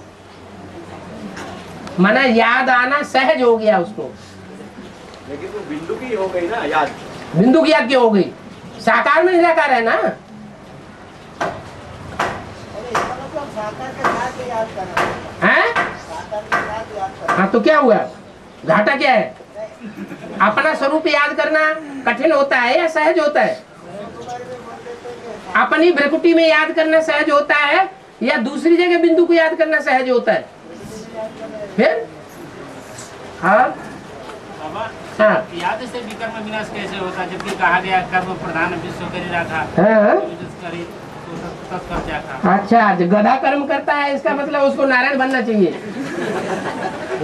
मना याद आना सहज हो गया उसको। लेकिन वो बिंदु की हो गई ना याद, बिंदु की याद क्यों हो गई? साकार में निराकार है ना। हैं? हाँ तो क्या हुआ, घाटा क्या है? अपना स्वरूप याद करना कठिन होता है या सहज होता है? अपनी भ्रकुटी में याद करना सहज होता है या दूसरी जगह बिंदु को याद करना सहज होता है? फिर हाँ हाँ, याद से विकर्म विनाश कैसे होता है, जबकि कहा गया कर्म प्रधान विश्व करी रखा। अच्छा, जो गधा कर्म करता है इसका मतलब उसको नारायण बनना चाहिए।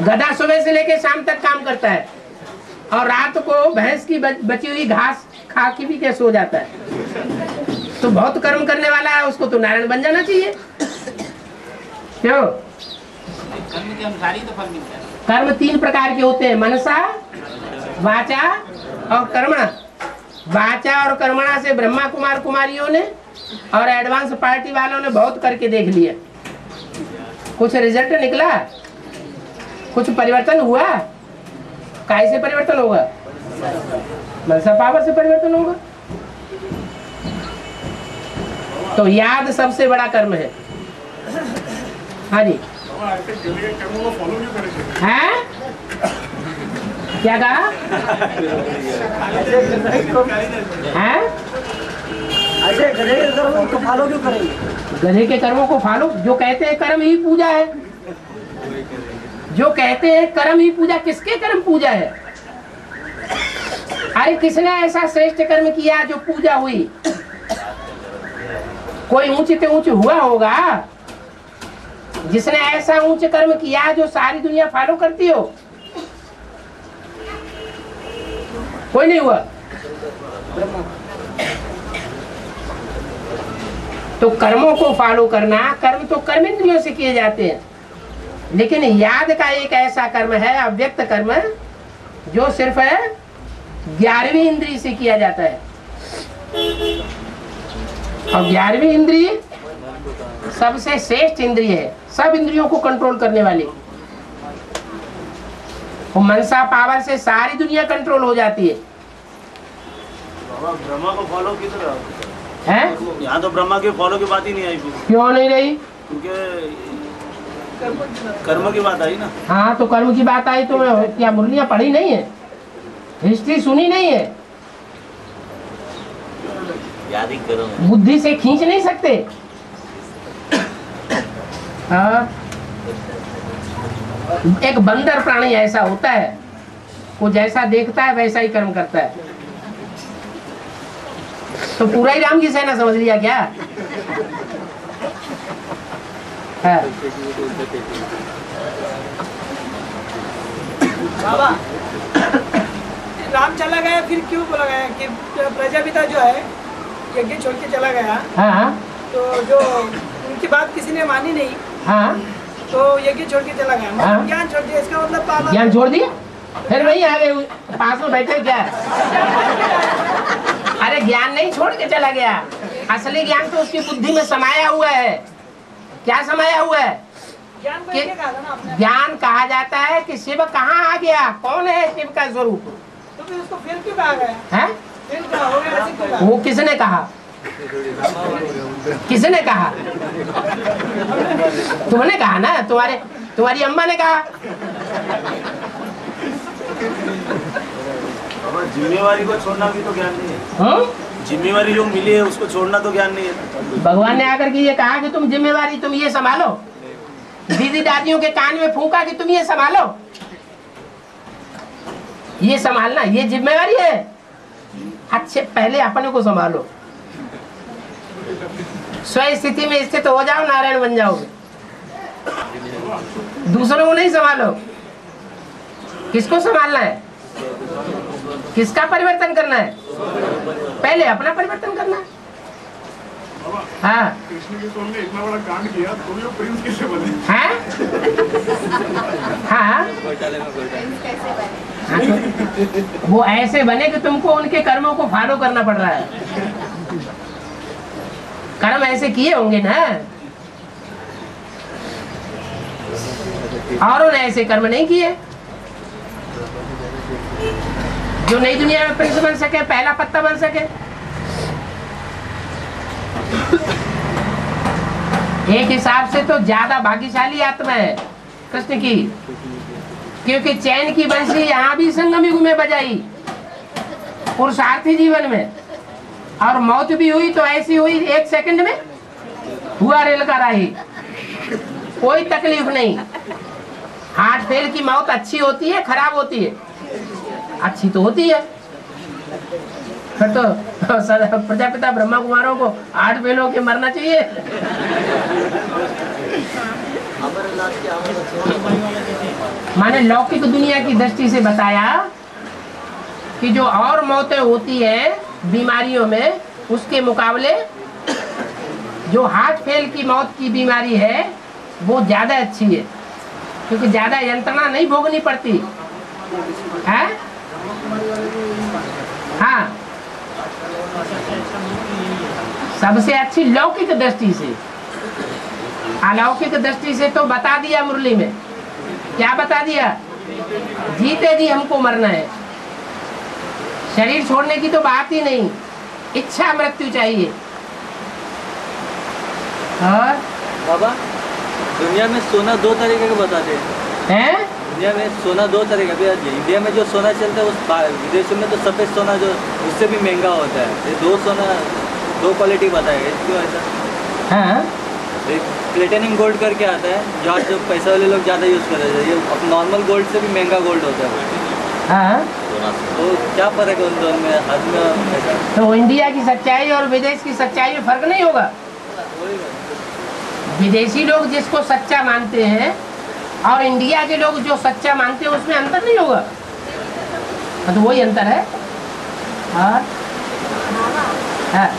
गधा सुबह से लेके शाम तक काम करता है और रात को भैंस की बची हुई घास खा के भी कैसे हो जाता है, तो बहुत कर्म करने वाला है, उसको तो नारायण बन जाना चाहिए। क्यों? कर्म के अनुसार ही तो फल मिलता है। कर्म 3 प्रकार के होते हैं, मनसा, वाचा और कर्मणा। वाचा और कर्मणा से ब्रह्मा कुमार कुमारियों ने और एडवांस पार्टी वालों ने बहुत करके देख लिया, कुछ रिजल्ट निकला, कुछ परिवर्तन हुआ। कैसे परिवर्तन होगा? मनसा पावर से परिवर्तन होगा। तो याद सबसे बड़ा कर्म है। हाँ जी, हैं? क्या कहा? हैं? ऐसे गधे के कर्मों को फॉलो क्यों करेंगे? गधे के कर्मों को फॉलो, जो कहते हैं कर्म ही पूजा है, जो कहते हैं कर्म ही पूजा, किसके कर्म पूजा है? अरे किसने ऐसा श्रेष्ठ कर्म किया जो पूजा हुई? कोई ऊंचे से ऊंचे हुआ होगा जिसने ऐसा ऊंचे कर्म किया जो सारी दुनिया फॉलो करती हो? कोई नहीं हुआ। तो कर्मों को फॉलो करना, कर्म तो कर्म इंद्रियों से किए जाते हैं, लेकिन याद का एक ऐसा कर्म है, अव्यक्त कर्म, जो सिर्फ 11वीं इंद्रिय से किया जाता है। और 11वीं इंद्रिय सबसे श्रेष्ठ इंद्रिय है, सब इंद्रियों को कंट्रोल करने वाली। वो मनसा पावर से सारी दुनिया कंट्रोल हो जाती है। ब्रह्मा को फॉलो की तरह है? यहाँ तो ब्रह्मा के फॉलो की बात ही नहीं आई। क्यों नहीं रही? क्योंकि कर्म की बात आई ना। हाँ तो कर्म की बात आई तो क्या मुरलियाँ पढ़ी नहीं है, हिस्ट्री सुनी नहीं है? याद ही करो, बुद्धि से खींच नहीं सकते। हाँ, एक बंदर प्राणी ऐसा होता है, वो जैसा देखता है वैसा ही कर्म करता है। तो पूरा ही राम की सेना समझ लिया क्या? है। बाबा, राम चला गया फिर क्यों बोला गया कि प्रजापिता जो है यज्ञ छोड़ के चला गया? हाँ। तो जो उनकी बात किसी ने मानी नहीं, हाँ, तो यज्ञ छोड़ के चला गया। हाँ? ज्ञान छोड़ दिया, इसका मतलब बाबा ज्ञान छोड़ दिया? फिर वही आ गए पास में बैठे क्या? अरे ज्ञान नहीं छोड़ के चला गया, असली ज्ञान तो उसकी बुद्धि में समाया हुआ है। क्या समाया हुआ है? ज्ञान कहा जाता है कि शिव कहाँ आ गया, कौन है शिव का स्वरूप। तो फिर उसको फिर क्यों कहा गया? है? फिर क्या हो गया, ऐसे क्यों कहा? वो किसने कहा? किसने कहा? तुमने कहा ना, तुम्हारी अम्मा ने कहा। जिम्मेवारी को छोड़ना भी तो ज्ञान नहीं है। जिम्मेवारी जो मिली है उसको छोड़ना तो ज्ञान नहीं है। भगवान ने आकर के ये कहा कि तुम जिम्मेवारी तुम ये संभालो, दीदी दादियों के कान में फूंका कि तुम ये संभालो, ये संभालना ये जिम्मेवारी है। अच्छे पहले अपने को संभालो, स्व स्थिति में स्थित हो जाओ, नारायण बन जाओगे। दूसरों को नहीं संभालो। किसको संभालना है? किसका परिवर्तन करना है? पहले अपना परिवर्तन करना है। हाँ कृष्ण के सोल ने इतना बड़ा कांड किया तो भी वो प्रिंस कैसे बने? हाँ हाँ वो ऐसे बने कि तुमको उनके कर्मों को फॉलो करना पड़ रहा है। कर्म ऐसे किए होंगे ना, औरों ने ऐसे कर्म नहीं किए। जो नई दुनिया में प्रिंस बन सके, पहला पत्ता बन सके। एक हिसाब से तो ज्यादा भाग्यशाली आत्मा है कृष्ण की, क्योंकि चैन की बंसी यहाँ भी संगम युग में बजाई पुरुषार्थी जीवन में, और मौत भी हुई तो ऐसी हुई 1 सेकंड में हुआ रेल का राही, कोई तकलीफ नहीं। हार्ट फेल की मौत अच्छी होती है खराब होती है? अच्छी तो होती है। फिर तो प्रजापिता ब्रह्मा कुमारों को हार्ट फेल होके मरना चाहिए। माने लौकिक दुनिया की दृष्टि से बताया कि जो और मौतें होती हैं बीमारियों में, उसके मुकाबले जो हार्ट फेल की मौत की बीमारी है वो ज्यादा अच्छी है, क्योंकि ज्यादा यंत्रणा नहीं भोगनी पड़ती है। हाँ सबसे अच्छी लौकिक दृष्टि से। अलौकिक दृष्टि से तो बता दिया मुरली में। क्या बता दिया? जीते जी हमको मरना है, शरीर छोड़ने की तो बात ही नहीं, इच्छा मृत्यु चाहिए। और बाबा दुनिया में सोना 2 तरीके का बताते हैं। दुनिया में सोना 2 तरह का, इंडिया में जो सोना चलता है उस विदेशों में तो सफेद सोना जो उससे भी महंगा होता है। ये 2 सोना 2 क्वालिटी बताएगा, क्यों ऐसा? हाँ एक प्लेटिनम गोल्ड करके आता है जो आज जो पैसा वाले लोग ज़्यादा यूज़ करते हैं, ये नॉर्मल गोल्ड से भी महंगा गोल्ड होता है। हाँ तो क्या फर्क है उन दोनों में? हाथ में ऐसा तो इंडिया की सच्चाई और विदेश की सच्चाई में फर्क नहीं होगा। विदेशी लोग जिसको सच्चा मानते हैं और इंडिया के लोग जो सच्चा मानते हैं उसमें अंतर नहीं होगा। तो वही अंतर है। और हाँ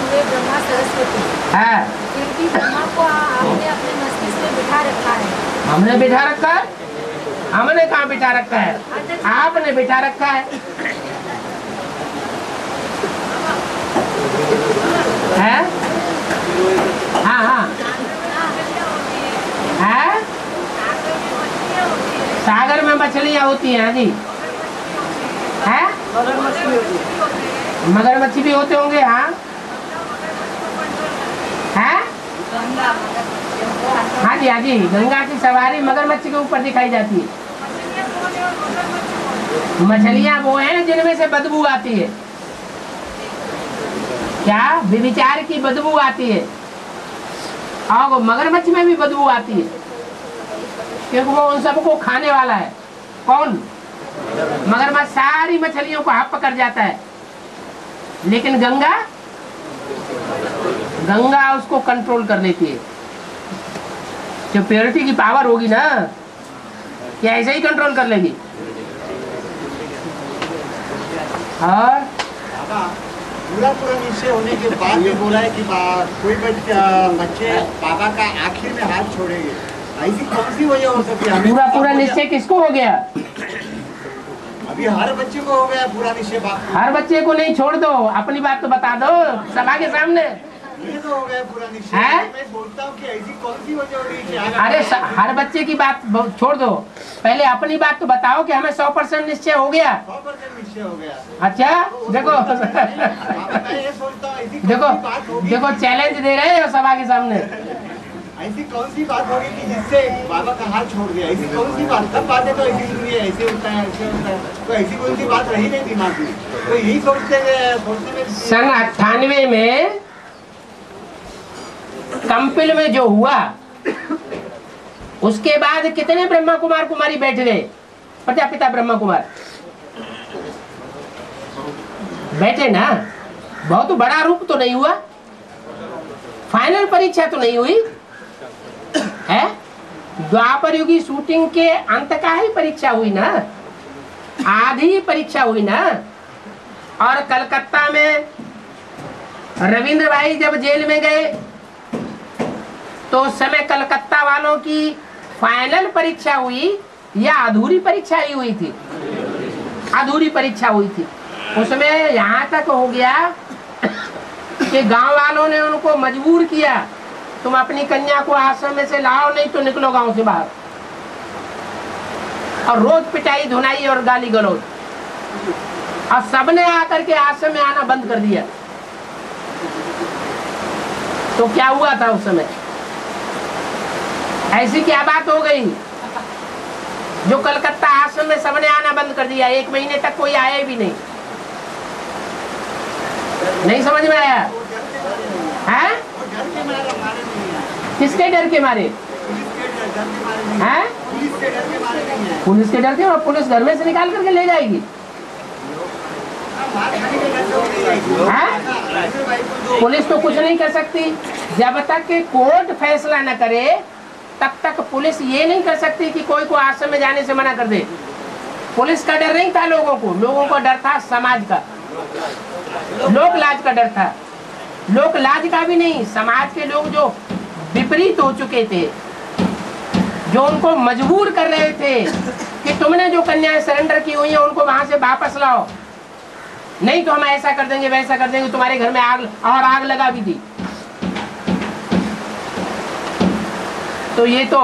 ब्रह्मा सरस्वती, हाँ फिर भी ब्रह्मा को आपने अपने मस्तिष्क में बिठा रखा है। हमने बिठा रखा है? हमने कहाँ बिठा रखा है? आपने बिठा रखा है। है? हाँ हाँ है? सागर में मछलियाँ होती हैं जी, है? मगरमच्छ भी होते होंगे। हाँ है? हाँ जी हाँ जी, गंगा की सवारी मगरमच्छ के ऊपर दिखाई जाती है। मछलियाँ वो हैं जिनमें से बदबू आती है। क्या? विचार की बदबू आती है। और मगरमच्छ में भी बदबू आती है, क्योंकि वो उन सबको खाने वाला है। कौन? मगरमच्छ सारी मछलियों को हाथ पकड़ जाता है, लेकिन गंगा उसको कंट्रोल कर लेती है। जो प्योरिटी की पावर होगी ना, क्या ऐसे ही कंट्रोल कर लेगी। और पूरा निश्चय होने के बाद ये बोला है कि कोई बच्चे बाबा का आखिर में हाथ छोड़ेंगे, ऐसी कौन सी वजह हो सकती है? पूरा निश्चय किसको हो गया? अभी हर बच्चे को हो गया पूरा निश्चय। हर बच्चे को नहीं, छोड़ दो, अपनी बात तो बता दो सभा के सामने। ये तो हो गया पूरा निश्चय। मैं बोलता हूँ कि ऐसी कौन सी वजह हो रही है? अरे हर बच्चे की बात छोड़ दो, पहले अपनी बात तो बताओ कि हमें 100% निश्चय हो गया। 100% निश्चय हो गया। अच्छा देखो देखो चैलेंज दे रहे हैं सभा के सामने। ऐसी कौन सी बात होगी कि जिससे बाबा का हाथ छोड़ दिया? ऐसी कौन सी बात? सब बातें तो ऐसी सुनी है, ऐसे होता है ऐसे होता है, तो ऐसी कौन सी बात रही नहीं दिमाग में? तो यही सोचते में सन 98 में कंपिल में जो हुआ, उसके बाद कितने ब्रह्मा कुमार कुमारी बैठ गए? प्रजापिता ब्रह्मा कुमार बैठे ना। बहुत बड़ा रूप तो नहीं हुआ, फाइनल परीक्षा तो नहीं हुई है। द्वापर युगी शूटिंग के अंत का ही परीक्षा हुई ना। आधी परीक्षा हुई ना। और कलकत्ता में रविंद्र भाई जब जेल में गए तो उस समय कलकत्ता वालों की फाइनल परीक्षा हुई या अधूरी परीक्षा ही हुई थी? अधूरी परीक्षा हुई थी। उसमें यहाँ तक हो गया कि गांव वालों ने उनको मजबूर किया, तुम अपनी कन्या को आश्रम में से लाओ, नहीं तो निकलो गांव से बाहर। और रोज पिटाई धुनाई और गाली गलौज। और सबने आकर के आश्रम में आना बंद कर दिया। तो क्या हुआ था उस समय? ऐसी क्या बात हो गई जो कलकत्ता आश्रम में सबने आना बंद कर दिया? 1 महीने तक कोई आया भी नहीं। नहीं समझ में आया? हैं? किसके डर के मारे? हैं? पुलिस के डर के? और पुलिस घर में से निकाल करके ले जाएगी? हैं? पुलिस तो कुछ नहीं कर सकती। जब तक कि कोर्ट फैसला न करे तब तक पुलिस ये नहीं कर सकती कि कोई को आश्रम में जाने से मना कर दे। पुलिस का डर नहीं था लोगों को डर था समाज का, लोक लाज का डर था। लोक लाज का भी नहीं, समाज के लोग जो विपरीत हो चुके थे, जो उनको मजबूर कर रहे थे कि तुमने जो कन्याएं सरेंडर की हुई हैं उनको वहां से वापस लाओ, नहीं तो हम ऐसा कर देंगे वैसा कर देंगे। तुम्हारे घर में आग लगा भी थी। तो ये तो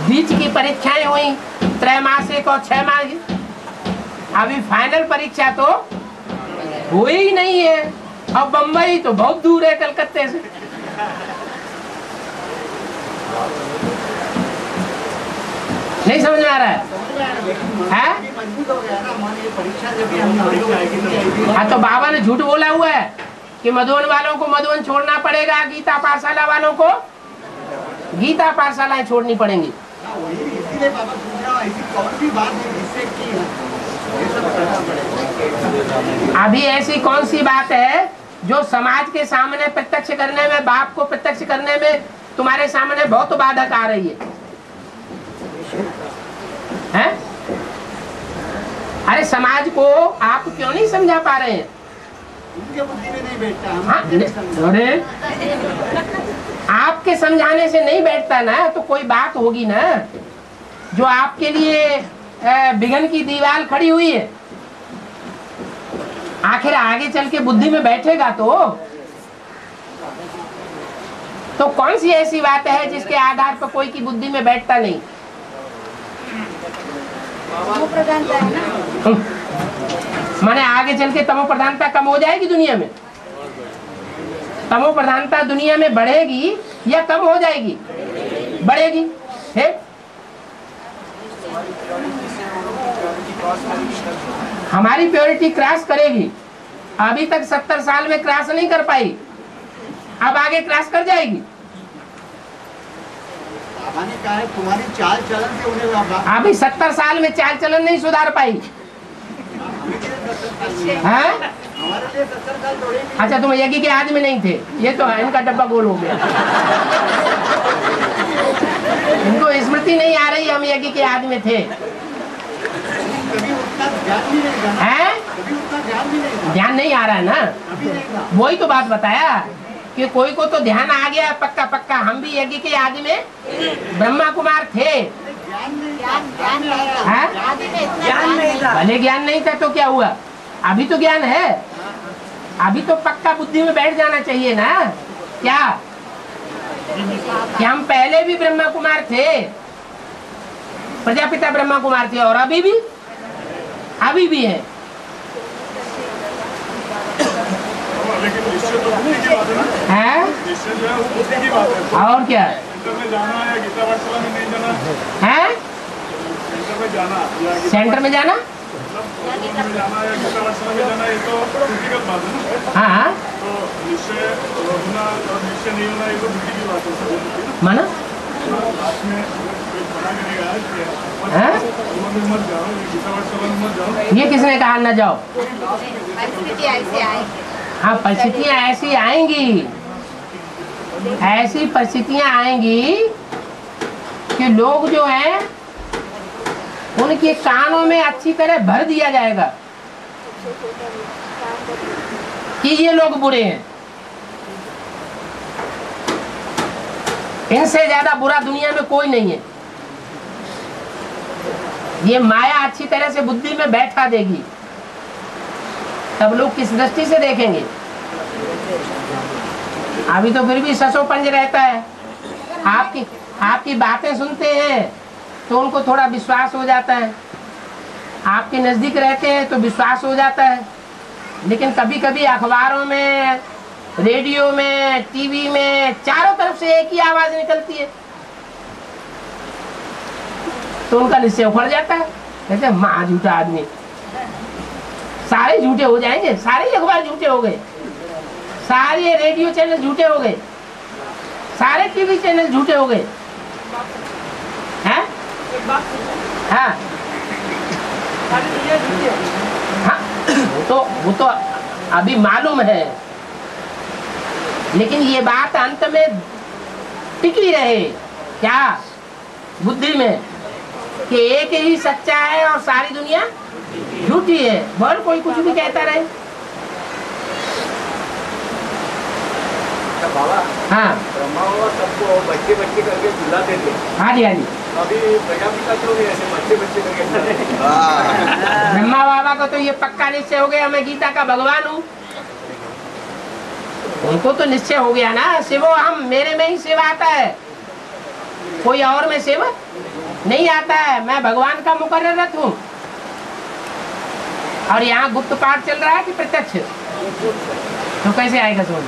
बीच की परीक्षाएं हुई, त्रैमासिक और 6 माह की। अभी फाइनल परीक्षा तो हुई ही नहीं है। अब बम्बई तो बहुत दूर है कलकत्ते से। नहीं समझ में आ रहा है? हाँ, तो बाबा ने झूठ बोला हुआ है कि मधुबन वालों को मधुबन छोड़ना पड़ेगा, गीता पाठशाला वालों को गीता पाठशालाएं छोड़नी पड़ेंगी। इसीलिए बाबा पूछ रहा हूं, ऐसी कौन सी बात है जिससे की अभी ऐसी कौन सी बात है जो समाज के सामने प्रत्यक्ष करने में, बाप को प्रत्यक्ष करने में तुम्हारे सामने बहुत बाधक आ रही है? अरे समाज को आप क्यों नहीं समझा पा रहे हैं? उनके बुद्धि में नहीं बैठता। हाँ, अरे आपके समझाने से नहीं बैठता ना, तो कोई बात होगी ना जो आपके लिए बिघन की दीवार खड़ी हुई है। आखिर आगे चल के बुद्धि में बैठेगा तो कौन सी ऐसी बात है जिसके आधार पर कोई की बुद्धि में बैठता नहीं? माने आगे चल के तमो प्रधानता कम हो जाएगी दुनिया में? तमो प्रधानता दुनिया में बढ़ेगी या कम हो जाएगी? बढ़ेगी है? हमारी प्योरिटी क्रॉस करेगी। अभी तक 70 साल में क्रॉस नहीं कर पाई, अब आगे क्रॉस कर जाएगी। कहा है तुम्हारी चाल चलन से उन्हें अभी 70 साल में चाल चलन नहीं सुधार पाई। हाँ? अच्छा, तुम यज्ञ के आदि में नहीं थे, ये तो इनका डब्बा गोल हो गया। इनको स्मृति नहीं आ रही हम यज्ञ के आदि में थे। हैं? ध्यान नहीं आ रहा है ना, वही तो बात बताया कि कोई को तो ध्यान आ गया पक्का पक्का। हम भी यज्ञ के आदि में ब्रह्मा कुमार थे। भले ज्ञान नहीं था तो क्या हुआ? अभी तो ज्ञान है, अभी तो पक्का बुद्धि में बैठ जाना चाहिए ना। क्या कि हम पहले भी ब्रह्मा कुमार थे, प्रजापिता ब्रह्मा कुमार थे, और अभी भी है। हैं? और क्या है? सेंटर में जाना? हाँ, माना ये किसने कहा न जाओ? हाँ, परिस्थितियाँ ऐसी आएंगी, ऐसी परिस्थितियाँ आएंगी कि लोग जो हैं उनके कानों में अच्छी तरह भर दिया जाएगा कि ये लोग बुरे हैं। इनसे ज्यादा बुरा दुनिया में कोई नहीं है। ये माया अच्छी तरह से बुद्धि में बैठा देगी, तब लोग किस दृष्टि से देखेंगे। अभी तो फिर भी ससोपंज रहता है, आपकी बातें सुनते हैं तो उनको थोड़ा विश्वास हो जाता है, आपके नजदीक रहते हैं तो विश्वास हो जाता है। लेकिन कभी कभी अखबारों में, रेडियो में, टीवी में चारों तरफ से एक ही आवाज निकलती है तो उनका निश्चय उखड़ जाता है। कहते हैं माँ झूठा आदमी, सारे झूठे हो जाएंगे, सारे अखबार झूठे हो गए, सारे रेडियो चैनल झूठे हो गए, सारे टीवी चैनल झूठे हो गए हैं। हाँ वो तो अभी मालूम है, लेकिन ये बात अंत में टिकी रहे क्या बुद्धि में कि एक ही सच्चा है और सारी दुनिया झूठी है। बोल कोई कुछ भी कहता रहे। बाबा हाँ ब्रह्मा बाबा सबको बच्चे बच्चे करके बुलाते थे। हाँ जी हाँ जी। अभी प्रजापिता क्यों नहीं ऐसे बच्चे बच्चे करके? ब्रह्मा बाबा को तो ये पक्का निश्चय हो गया मैं गीता का भगवान हूँ। उनको तो निश्चय हो गया ना, शिवो हम, मेरे में ही शिव आता है, कोई और में शिव नहीं आता है। मैं भगवान का मुकर्ररत हूँ। और यहाँ गुप्त पाठ चल रहा है कि प्रत्यक्ष, तो कैसे आएगा समझ।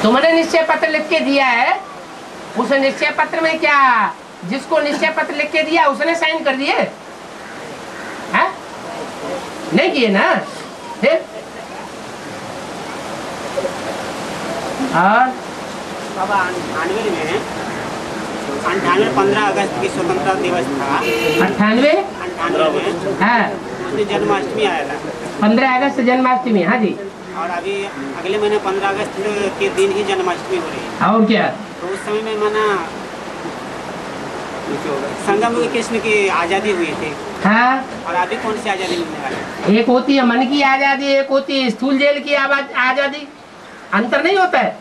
तुमने निश्चय पत्र लिख के दिया है, उस निश्चय पत्र में क्या, जिसको निश्चय पत्र लिख के दिया उसने साइन कर दिए है? नहीं किए ना। फिर और बाबा 98 में 15 अगस्त की स्वतंत्रता दिवस था। 98 में हाँ जन्माष्टमी आया था। 15 अगस्त जन्माष्टमी। हाँ जी। और अभी अगले महीने 15 अगस्त के दिन ही जन्माष्टमी हो रही है। और क्या? तो उस समय में माना संगम कृष्ण की आज़ादी हुई थी। हाँ। और अभी कौन सी आज़ादी मिलने वाली है? एक होती है मन की आज़ादी, एक होती है स्थूल जेल की आज़ादी। अंतर नहीं होता है।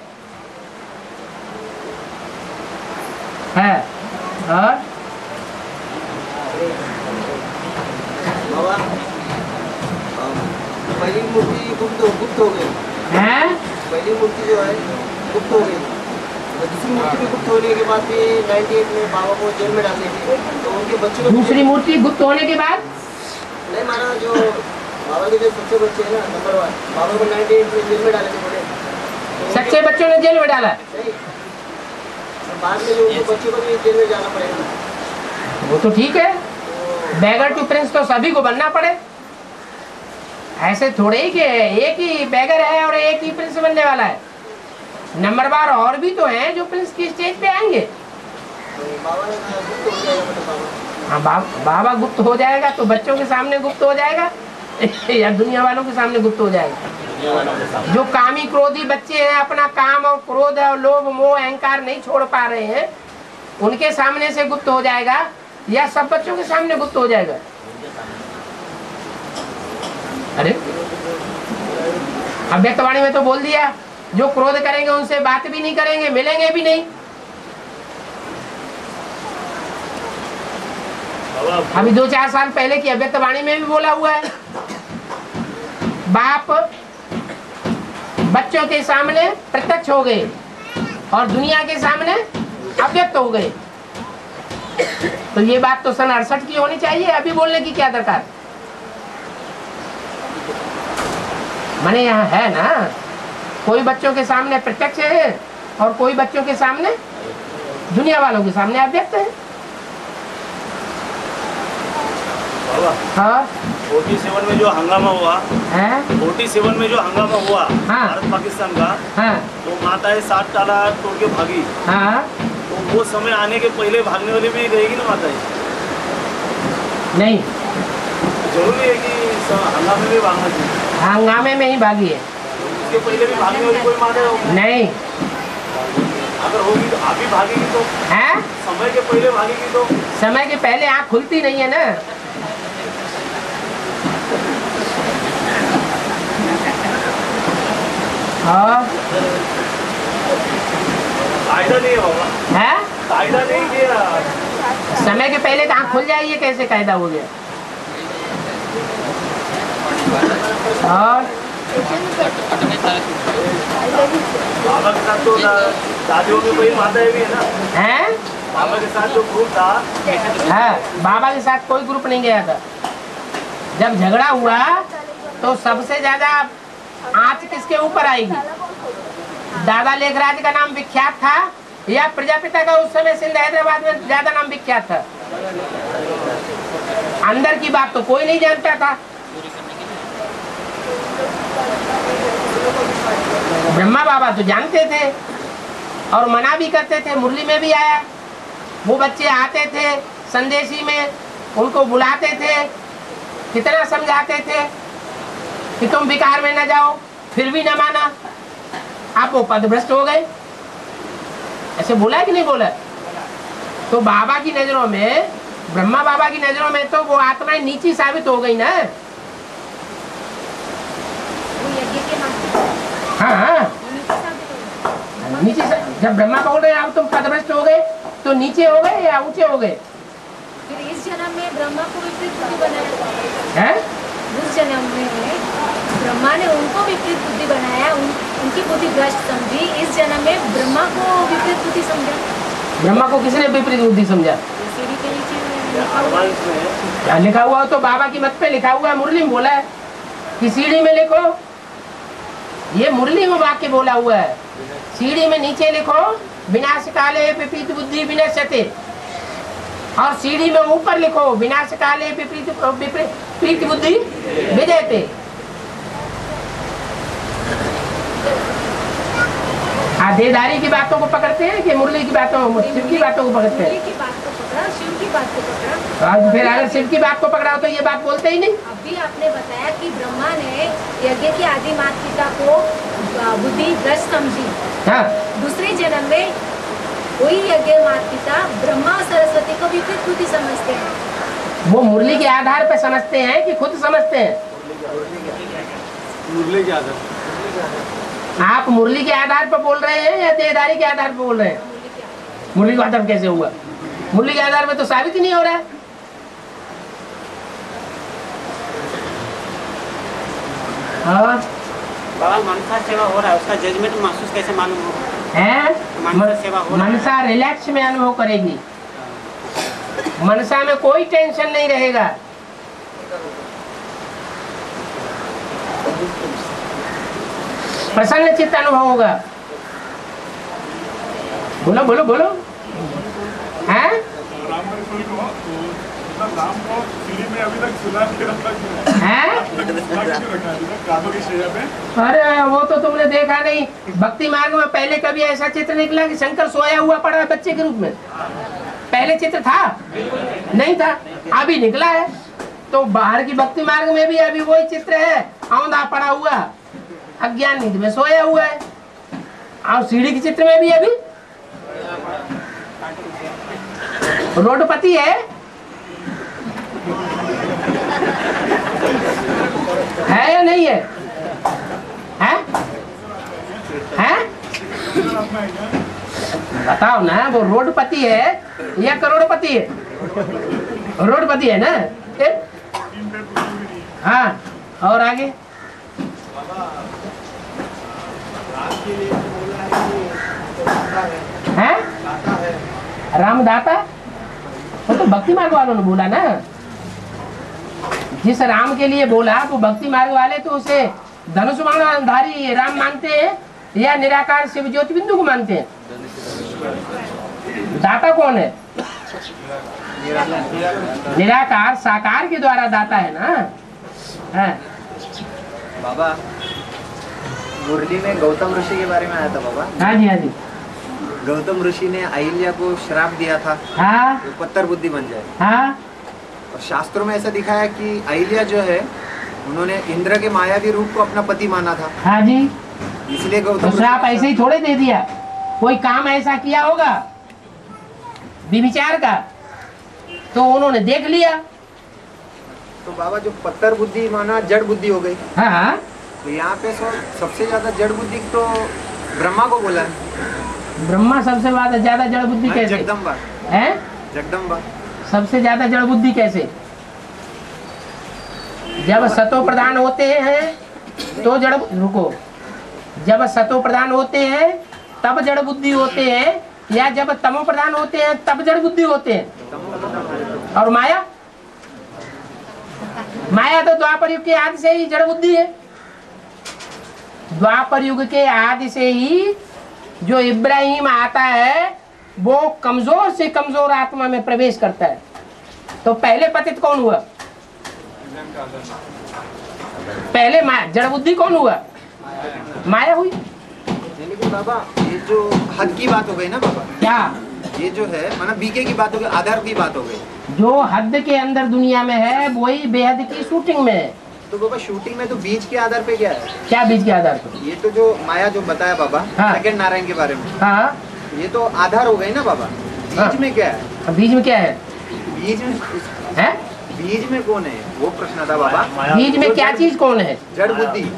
और पहली मूर्ति गुप्त हो गई है। पहली मूर्ति जो है गुप्त हो गई, दूसरी मूर्ति भी गुप्त होने के बाद भी 98 में बाबा को जेल में डालने थे। तो उनके बच्चों को दूसरी मूर्ति गुप्त होने के बाद नहीं माना, जो बाबा के जो सच्चे बच्चे हैं ना नंबर 1, बाबा को 98 में जेल में डाले थे बोले। तो सच्चे बच्चों ने जेल में डाला नहीं, बाद में जो उनके बच्चों को भी जेल में जाना पड़ेगा। वो तो ठीक है, बैगर टू प्रिंस तो सभी को बनना पड़े। ऐसे थोड़े ही कि एक ही बैगर है और एक ही प्रिंस बनने वाला है। नंबरवार और भी तो हैं जो प्रिंस की स्टेज पे आएंगे। हाँ बाबा गुप्त हो जाएगा तो बच्चों के सामने गुप्त हो जाएगा या दुनिया वालों के सामने गुप्त हो जाएगा। जो कामी क्रोधी बच्चे हैं, अपना काम और क्रोध और लोभ मोह अहंकार नहीं छोड़ पा रहे हैं, उनके सामने से गुप्त हो जाएगा या सब बच्चों के सामने गुप्त हो जाएगा? अरे अव्यक्तवाणी में तो बोल दिया, जो क्रोध करेंगे उनसे बात भी नहीं करेंगे, मिलेंगे भी नहीं। अभी 2-4 साल पहले की अव्यक्तवाणी में भी बोला हुआ है, बाप बच्चों के सामने प्रत्यक्ष हो गए और दुनिया के सामने अव्यक्त हो गए। तो ये बात तो सन 68 की होनी चाहिए, अभी बोलने की क्या दरकार। माने यहाँ है ना, कोई बच्चों के सामने प्रत्यक्ष है और कोई बच्चों के सामने, दुनिया वालों के सामने अव्यक्त है। हाँ 47 में जो हंगामा हुआ है, 47 में जो हंगामा हुआ भारत पाकिस्तान का, तो माताएं 7 ताला तोड़ के भागी। तो वो समय आने के पहले भागने वाली भी रहेगी ना माताएं? नहीं, जरूरी है कि हंगामे में भागना चाहिए। हंगामे में ही भागी है, उसके पहले भी भागने वाली कोई माता नहीं। अगर होगी तो आगे भागेगी तो है, समय के पहले भागेगी तो समय के पहले आँख खुलती नहीं है ना। हाँ कायदा नहीं है बाबा, है, कायदा नहीं किया। समय के पहले तो आँख खुल जाइए, कैसे कायदा हो गया? और बाबा के साथ तो दादियों में कोई माताएं भी है ना, हैं? बाबा के साथ जो ग्रुप था, है, बाबा के साथ कोई ग्रुप नहीं गया था। जब झगड़ा हुआ तो सबसे ज्यादा आँच किसके ऊपर आएगी? दादा लेखराज का नाम विख्यात था या प्रजापिता का उस समय सिंध हैदराबाद में ज्यादा नाम विख्यात था? अंदर की बात तो कोई नहीं जानता था। ब्रह्मा बाबा तो जानते थे और मना भी करते थे। मुरली में भी आया, वो बच्चे आते थे संदेशी में, उनको बुलाते थे, कितना समझाते थे कि तुम विकार में न जाओ, फिर भी न माना। आप वो पदभ्रष्ट हो गए, ऐसे बोला है कि नहीं बोला? तो बाबा की नजरों में, ब्रह्मा बाबा की नजरों में तो वो आत्माएं नीची साबित हो गई ना। हाँ हाँ, नीचे जब ब्रह्मा बोल रहे अब तुम पदभ्रष्ट हो गए तो नीचे हो गए या ऊंचे हो गए? फिर इस जन्म में ब्रह्मा को विपरीत बुद्धि बनाया है? उस जन्म में ब्रह्मा ने उनको विपरीत बुद्धि बनाया, उनकी बुद्धि भ्रष्ट समझी। इस जन्म में ब्रह्मा को विपरीत बुद्धि समझा। ब्रह्मा को किसने विपरीत बुद्धि समझा? सीढ़ी के नीचे क्या लिखा हुआ हो तो बाबा की मत पे लिखा हुआ है, मुरली में बोला है कि सीढ़ी में लिखो। ये मुरली में वाक्य बोला हुआ है, सीढ़ी में नीचे लिखो विनाश काले विपरीत बुद्धि विनश्यते, और सीढ़ी में ऊपर लिखो विनाश काले विपरीत बुद्धि विजयते। देदारी की बातों को पकड़ते हैं कि मुरली की बातों, शिव की बातों को पकड़ते हैं? की बात को पकड़ा, शिव की बात को पकड़ा। आज फिर अगर शिव की बात को पकड़ा तो ये बात बोलते ही नहीं। अभी आपने बताया कि ब्रह्मा ने यज्ञ की आदि माता पिता को बुद्धि भ्रष्ट समझी। हाँ। दूसरे जन्म में वही यज्ञ माता पिता ब्रह्मा और सरस्वती को विपरीत बुद्धि समझते हैं। वो मुरली के आधार पर समझते हैं कि खुद समझते हैं? मुरली के आधार। आप मुरली के आधार पर बोल रहे हैं या देहदारी के आधार पर बोल रहे हैं? मुरली के आधार कैसे हुआ? मुरली के आधार पर तो साबित ही नहीं हो रहा है। हाँ, बाबा मनसा सेवा हो रहा है, उसका जजमेंट महसूस कैसे मालूम होगा? है? मनसा सेवा हो रहा है। मनसा रिलैक्स में अनुभव करेगी, मनसा में कोई टेंशन नहीं रहेगा। प्रसन्न चित्त अनुभव होगा। बोलो बोलो बोलो। हैं? अरे वो तो तुमने देखा नहीं, भक्ति मार्ग में पहले कभी ऐसा चित्र निकला कि शंकर सोया हुआ पड़ा है बच्चे के रूप में? पहले चित्र था? नहीं था, अभी निकला है। तो बाहर की भक्ति मार्ग में भी अभी वही चित्र है, औंधा पड़ा हुआ, अज्ञान नींद में सोया हुआ है। और सीढ़ी के चित्र में भी अभी रोडपति है या नहीं है? है? है? बताओ ना, वो रोडपति है या करोड़पति है? रोडपति है ना? हाँ, और आगे है? रामदाता, वो तो भक्ति मार्ग वालों ने बोला ना। जिस राम के लिए बोला वो भक्ति मार्ग वाले तो उसे धनुष बाणधारी राम मानते हैं या निराकार शिव ज्योति बिंदु को मानते हैं? दाता कौन है? निराकार साकार के द्वारा दाता है ना। है बाबा, मुरली में गौतम ऋषि के बारे में आया था बाबा। हाँ जी, हाँ जी। गौतम ऋषि ने अहिल्या को श्राप दिया था, हाँ, वो पत्थर बुद्धि बन जाए। हाँ, और शास्त्रों में ऐसा दिखाया कि अहिल्या जो है उन्होंने इंद्र के मायावी रूप को अपना पति माना था। हाँ जी, इसलिए तो श्राप ऐसे ही थोड़े दे दिया। कोई काम ऐसा किया होगा विचार का, तो उन्होंने देख लिया। तो बाबा जो पत्थर बुद्धि माना जड़ बुद्धि हो गई। हाँ, तो यहाँ पे सबसे ज्यादा जड़ बुद्धि तो ब्रह्मा को बोला है। ब्रह्मा सबसे ज्यादा जड़ बुद्धि कैसे? जगदम्बा है, जगदम्बा सबसे ज्यादा जड़ बुद्धि कैसे? जब सतो प्रधान होते हैं तो जड़, रुको, जब सतो प्रधान होते हैं तब जड़ बुद्धि होते हैं, या जब तमो प्रधान होते हैं तब जड़ बुद्धि होते हैं? और माया, माया तो द्वापर युग के आदि से ही जड़ बुद्धि है। द्वापर युग के आदि से ही जो इब्राहिम आता है वो कमजोर से कमजोर आत्मा में प्रवेश करता है। तो पहले पतित कौन हुआ? पहले जड़ बुद्धि कौन हुआ? माया हुई। लेकिन बाबा ये जो हद की बात हो गई ना बाबा, क्या ये जो है माना बीके की बात हो गई, आधार की बात हो गई। जो हद के अंदर दुनिया में है वही बेहद की शूटिंग में है। तो बाबा शूटिंग में तो बीज के आधार पे क्या है? क्या बीज के आधार पे? ये तो जो माया जो बताया बाबा, हाँ। सेकंड नारायण के बारे में, हाँ, ये तो आधार हो गई ना बाबा। बीज हाँ। में क्या है? बीज में क्या है? बीज में है, बीज में कौन है वो प्रश्न था बाबा। बीज में क्या चीज कौन है? जड़ बुद्धि,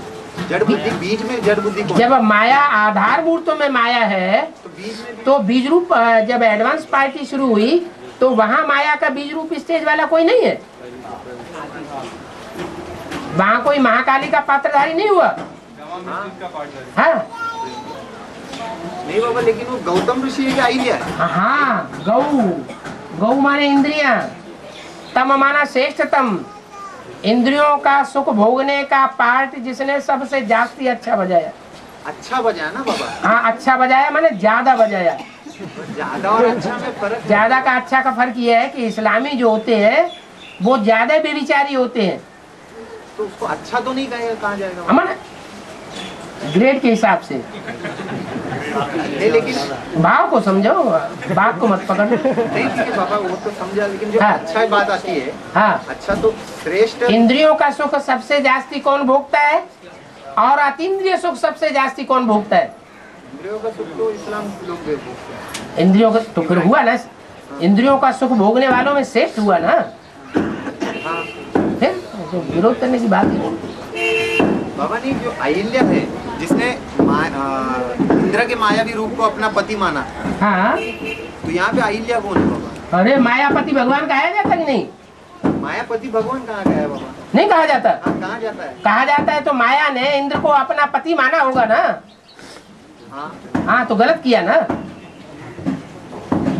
जड़ बुद्धि। बीज में जड़ बुद्धि कौन? जब माया आधारभूत में माया है तो बीज रूप, जब एडवांस पार्टी शुरू हुई तो वहाँ माया का बीज रूप स्टेज वाला कोई नहीं है। वहाँ कोई महाकाली का पात्रधारी नहीं हुआ। हाँ नहीं बाबा, लेकिन वो गौतम ऋषि का आइडिया है। हाँ, गौ माने इंद्रियां, तम माना श्रेष्ठतम, इंद्रियों का सुख भोगने का पार्ट जिसने सबसे जास्ती अच्छा बजाया। अच्छा बजाया ना बाबा? हाँ, अच्छा बजाया माने ज्यादा बजाया। ज्यादा और अच्छा में फर्क? ज्यादा का अच्छा का फर्क यह है कि इस्लामी जो होते हैं वो ज्यादा बेविचारी होते हैं। तो उसको अच्छा तो नहीं कहा जाएगा अमन, ग्रेड के हिसाब से। लेकिन भाव को समझो, बात को मत पकड़। नहीं ठीक है बाबा, वो तो समझा, लेकिन जो हाँ। अच्छा बात आती है, हाँ, अच्छा तो श्रेष्ठ। इंद्रियों का सुख सबसे जास्ती कौन भोगता है और अतीन्द्रिय सुख सबसे जास्ती कौन भोगता है? इंद्रियों का सुख तो इस्लाम के लोग भोगते हैं। इंद्रियों का तो फिर हुआ ना, इंद्रियों का सुख भोगने वालों में श्रेष्ठ हुआ ना। हाँ। फिर तो विरोध करने की बात है। बाबा नहीं, जो अहिल्या है जिसने इंद्र के मायावी रूप को अपना पति माना, हाँ, तो यहाँ पे अहिल्या कौन है बाबा? अरे मायापति भगवान कहा जाता कि नहीं? मायापति भगवान कहाँ गया है बाबा? नहीं कहा जाता। कहाँ जाता है? कहा जाता है तो माया ने इंद्र को अपना पति माना होगा ना। हाँ, हाँ, तो गलत किया ना।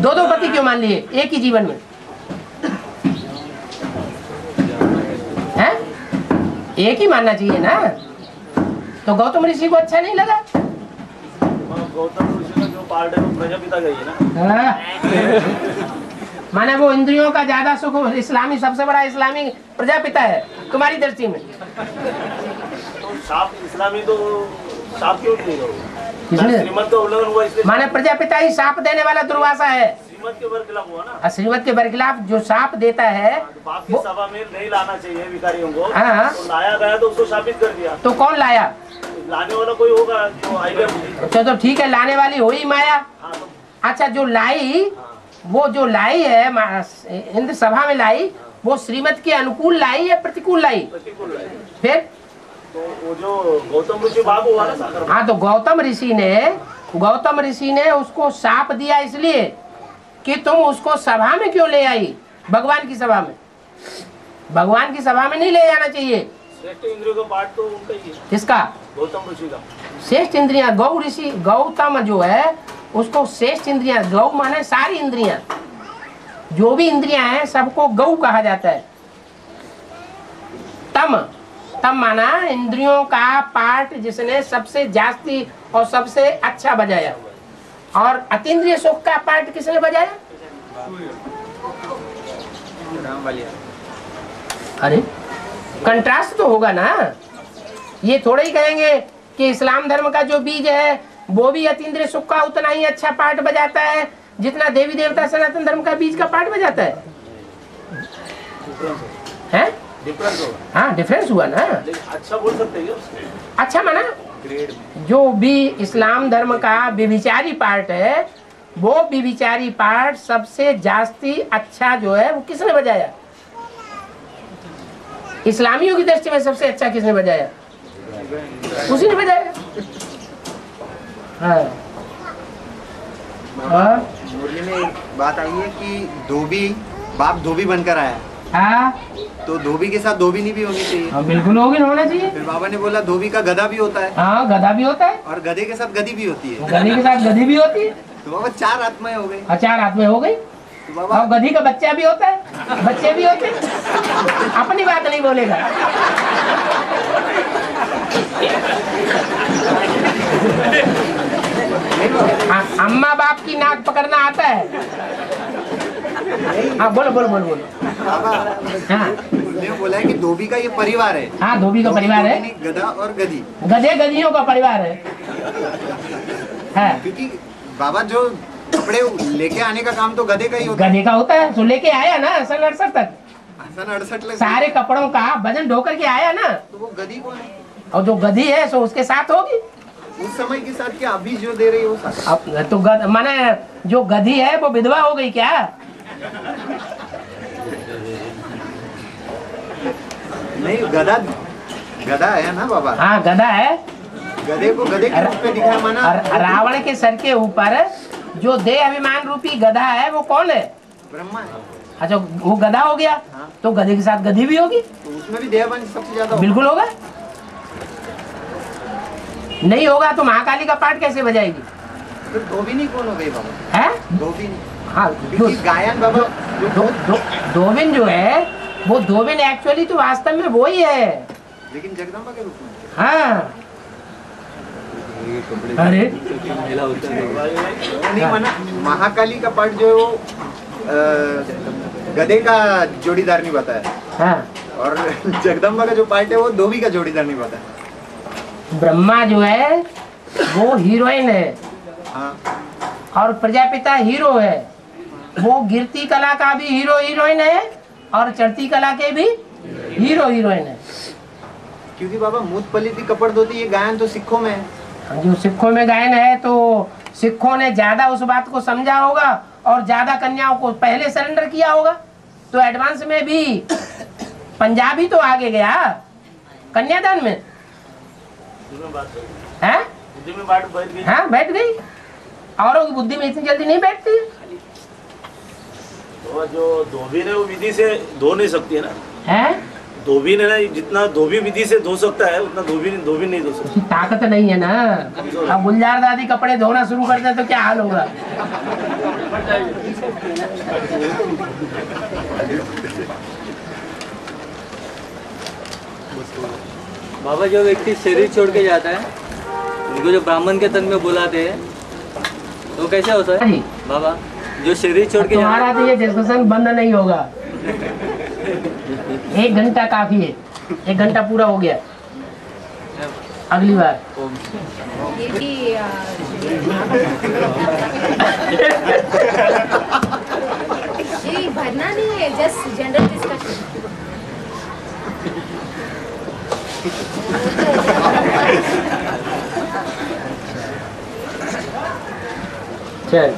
दो पति क्यों मान लिए एक ही जीवन में? है, एक ही मानना चाहिए ना। तो गौतम ऋषि को अच्छा नहीं लगा? गौतम ऋषि का जो पार्ट है वो प्रजापिता गई है ना। माने वो इंद्रियों का ज्यादा सुख, इस्लामी सबसे बड़ा इस्लामी प्रजापिता है तुम्हारी दृष्टि में। तो साफ इस्लामी तो साफ क्यों नहीं होगा? किसने? श्रीमत का उल्लंघन हुआ इसलिए। माने प्रजापिता ही साप देने वाला दुर्वासा है। श्रीमत के बरखिलाफ हुआ ना। श्रीमत के बरखिलाफ जो साप देता है बाप की सभा में नहीं लाना चाहिए भिखारियों को। हाँ। तो लाया गया तो उसको शापित कर दिया। तो कौन लाया? लाने वाला कोई होगा जो आइडिया। तो ठीक है, लाने वाली हुई माया। हाँ, तो अच्छा, जो लाई, वो जो लाई है इंद्र सभा में लाई, वो श्रीमत के अनुकूल लाई या प्रतिकूल लाई? प्रतिकूल लाई। फिर तो वो जो गौतम ऋषि बाप हुआ ना सागर। हाँ, तो गौतम ऋषि ने उसको शाप दिया इसलिए कि तुम उसको सभा में क्यों ले आई? भगवान की सभा में, भगवान की सभा में नहीं ले जाना चाहिए। श्रेष्ठ इंद्रियों का पार्ट तो उनका ही है। किसका? गौतम ऋषि का। श्रेष्ठ इंद्रियां, गौ ऋषि, गौतम जो है उसको श्रेष्ठ इंद्रियां, गौ माने सारी इंद्रियां, जो भी इंद्रियां हैं सबको गौ कहा जाता है। तम माना इंद्रियों का पार्ट जिसने सबसे जास्ती और सबसे अच्छा बजाया। और अतीन्द्रिय सुख का पार्ट किसने बजाया? अरे कंट्रास्ट तो होगा ना। ये थोड़ा ही कहेंगे कि इस्लाम धर्म का जो बीज है वो भी अतीन्द्रिय सुख का उतना ही अच्छा पार्ट बजाता है जितना देवी देवता सनातन धर्म का बीज का पार्ट बजाता है। डिफरेंस होगा। हाँ, डिफरेंस हुआ ना। अच्छा बोल सकते हैं। अच्छा माना जो भी इस्लाम धर्म का व्यभिचारी पार्ट है, वो व्यभिचारी पार्ट सबसे जास्ती अच्छा जो है वो किसने बजाया? इस्लामियों की दृष्टि में सबसे अच्छा किसने बजाया? उसी ने बजाया। हाँ। मुरली में एक बात आई है कि धोबी बाप धोबी बनकर आया। हाँ। तो धोबी के साथ धोबी नहीं भी होनी चाहिए? हाँ, बिल्कुल होगी, होना चाहिए। फिर बाबा ने बोला धोबी का गधा भी होता है। हाँ, गधा भी होता है। और गधे के साथ गधी भी होती है। गधी के साथ गधी भी होती है। तो बाबा 4 आत्माएं हो गई। 4 आत्माएं हो गई। तो बाबा और गधी का बच्चा भी होता है, बच्चे भी होते हैं। अपनी बात नहीं बोलेगा। अम्मा बाप की नाक पकड़ना आता है। हाँ, बोलो बोलो बोलो बोलो। हाँ, उसने बोला है कि धोबी का ये परिवार है। हाँ, धोबी का परिवार है। गधा और गधी, गधे गधियों का परिवार है। क्योंकि बाबा जो कपड़े लेके आने का काम तो गधे का ही होता है। गधे का होता है, तो लेके आया ना सन 68 तक। सन 68 सारे कपड़ों का वजन ढोकर के आया ना। तो वो गधी कौन है? और जो गधी है सो उसके साथ होगी। उस समय के साथ क्या अभी जो दे रही है वो साथ? अब तो माने जो गधी है वो विधवा हो गई क्या? नहीं, गधा है ना बाबा। हाँ, गधा है। गधे को गधे के रूप में दिखाया माना। रावण के सर के ऊपर जो देह अभिमान रूपी गधा है वो कौन है? ब्रह्मा है। अच्छा, वो गधा हो गया। हाँ। तो गधे के साथ गधी भी होगी। तो उसमें भी देह अभिमान सबसे ज्यादा बिल्कुल होगा। नहीं होगा तो महाकाली का पाठ कैसे बजाएगी? तो धोबिनी कौन हो गई बाबा? है धोबिनी। हाँ, गायन बाबा धोबिन जो है वो धोबिन एक्चुअली तो वास्तव में वो ही है, लेकिन जगदम्बा के रूप में। हाँ। अरे नहीं माना, महाकाली का पाठ जो है वो गधे का जोड़ीदार नहीं बताया। हाँ। और जगदम्बा का जो पार्ट है वो धोबी का जोड़ीदार नहीं बताया। ब्रह्मा जो है वो हीरोइन है। हाँ। और प्रजापिता हीरो है। वो गिरती कला का भी हीरो हीरोइन है और चढ़ती कला के भी हीरो हीरोइन है। क्योंकि बाबा मूत पलिती कपड़ धोती ये गायन तो सिखों में है। जो सिखों में गायन है तो सिखों ने ज्यादा उस बात को समझा होगा और ज्यादा कन्याओं को पहले सरेंडर किया होगा। तो एडवांस में भी पंजाबी तो आगे गया कन्यादान में। है? हाँ, बैठ गई। औरों की बुद्धि में इतनी जल्दी नहीं बैठती। तो जो धोबी ने वो विधि से धो नहीं सकती है ना। है? धोबी ने ना जितना धोबी विधि से धो सकता है उतना धोबी नहीं धो सकती। ताकत नहीं है ना। अब गुलजार दादी कपड़े धोना शुरू कर दे तो क्या हाल होगा? बाबा, जो व्यक्ति शरीर छोड़ के जाता है उनको जो ब्राह्मण के तन में बुलाते हैं तो कैसे होता है बाबा? जो शरीर छोड़ के तुम्हारा तो ये डिस्कशन बंद नहीं होगा। 1 घंटा काफी है। 1 घंटा पूरा हो गया। अगली बार ये भरना नहीं है, जस्ट जनरल डिस्कशन। चल।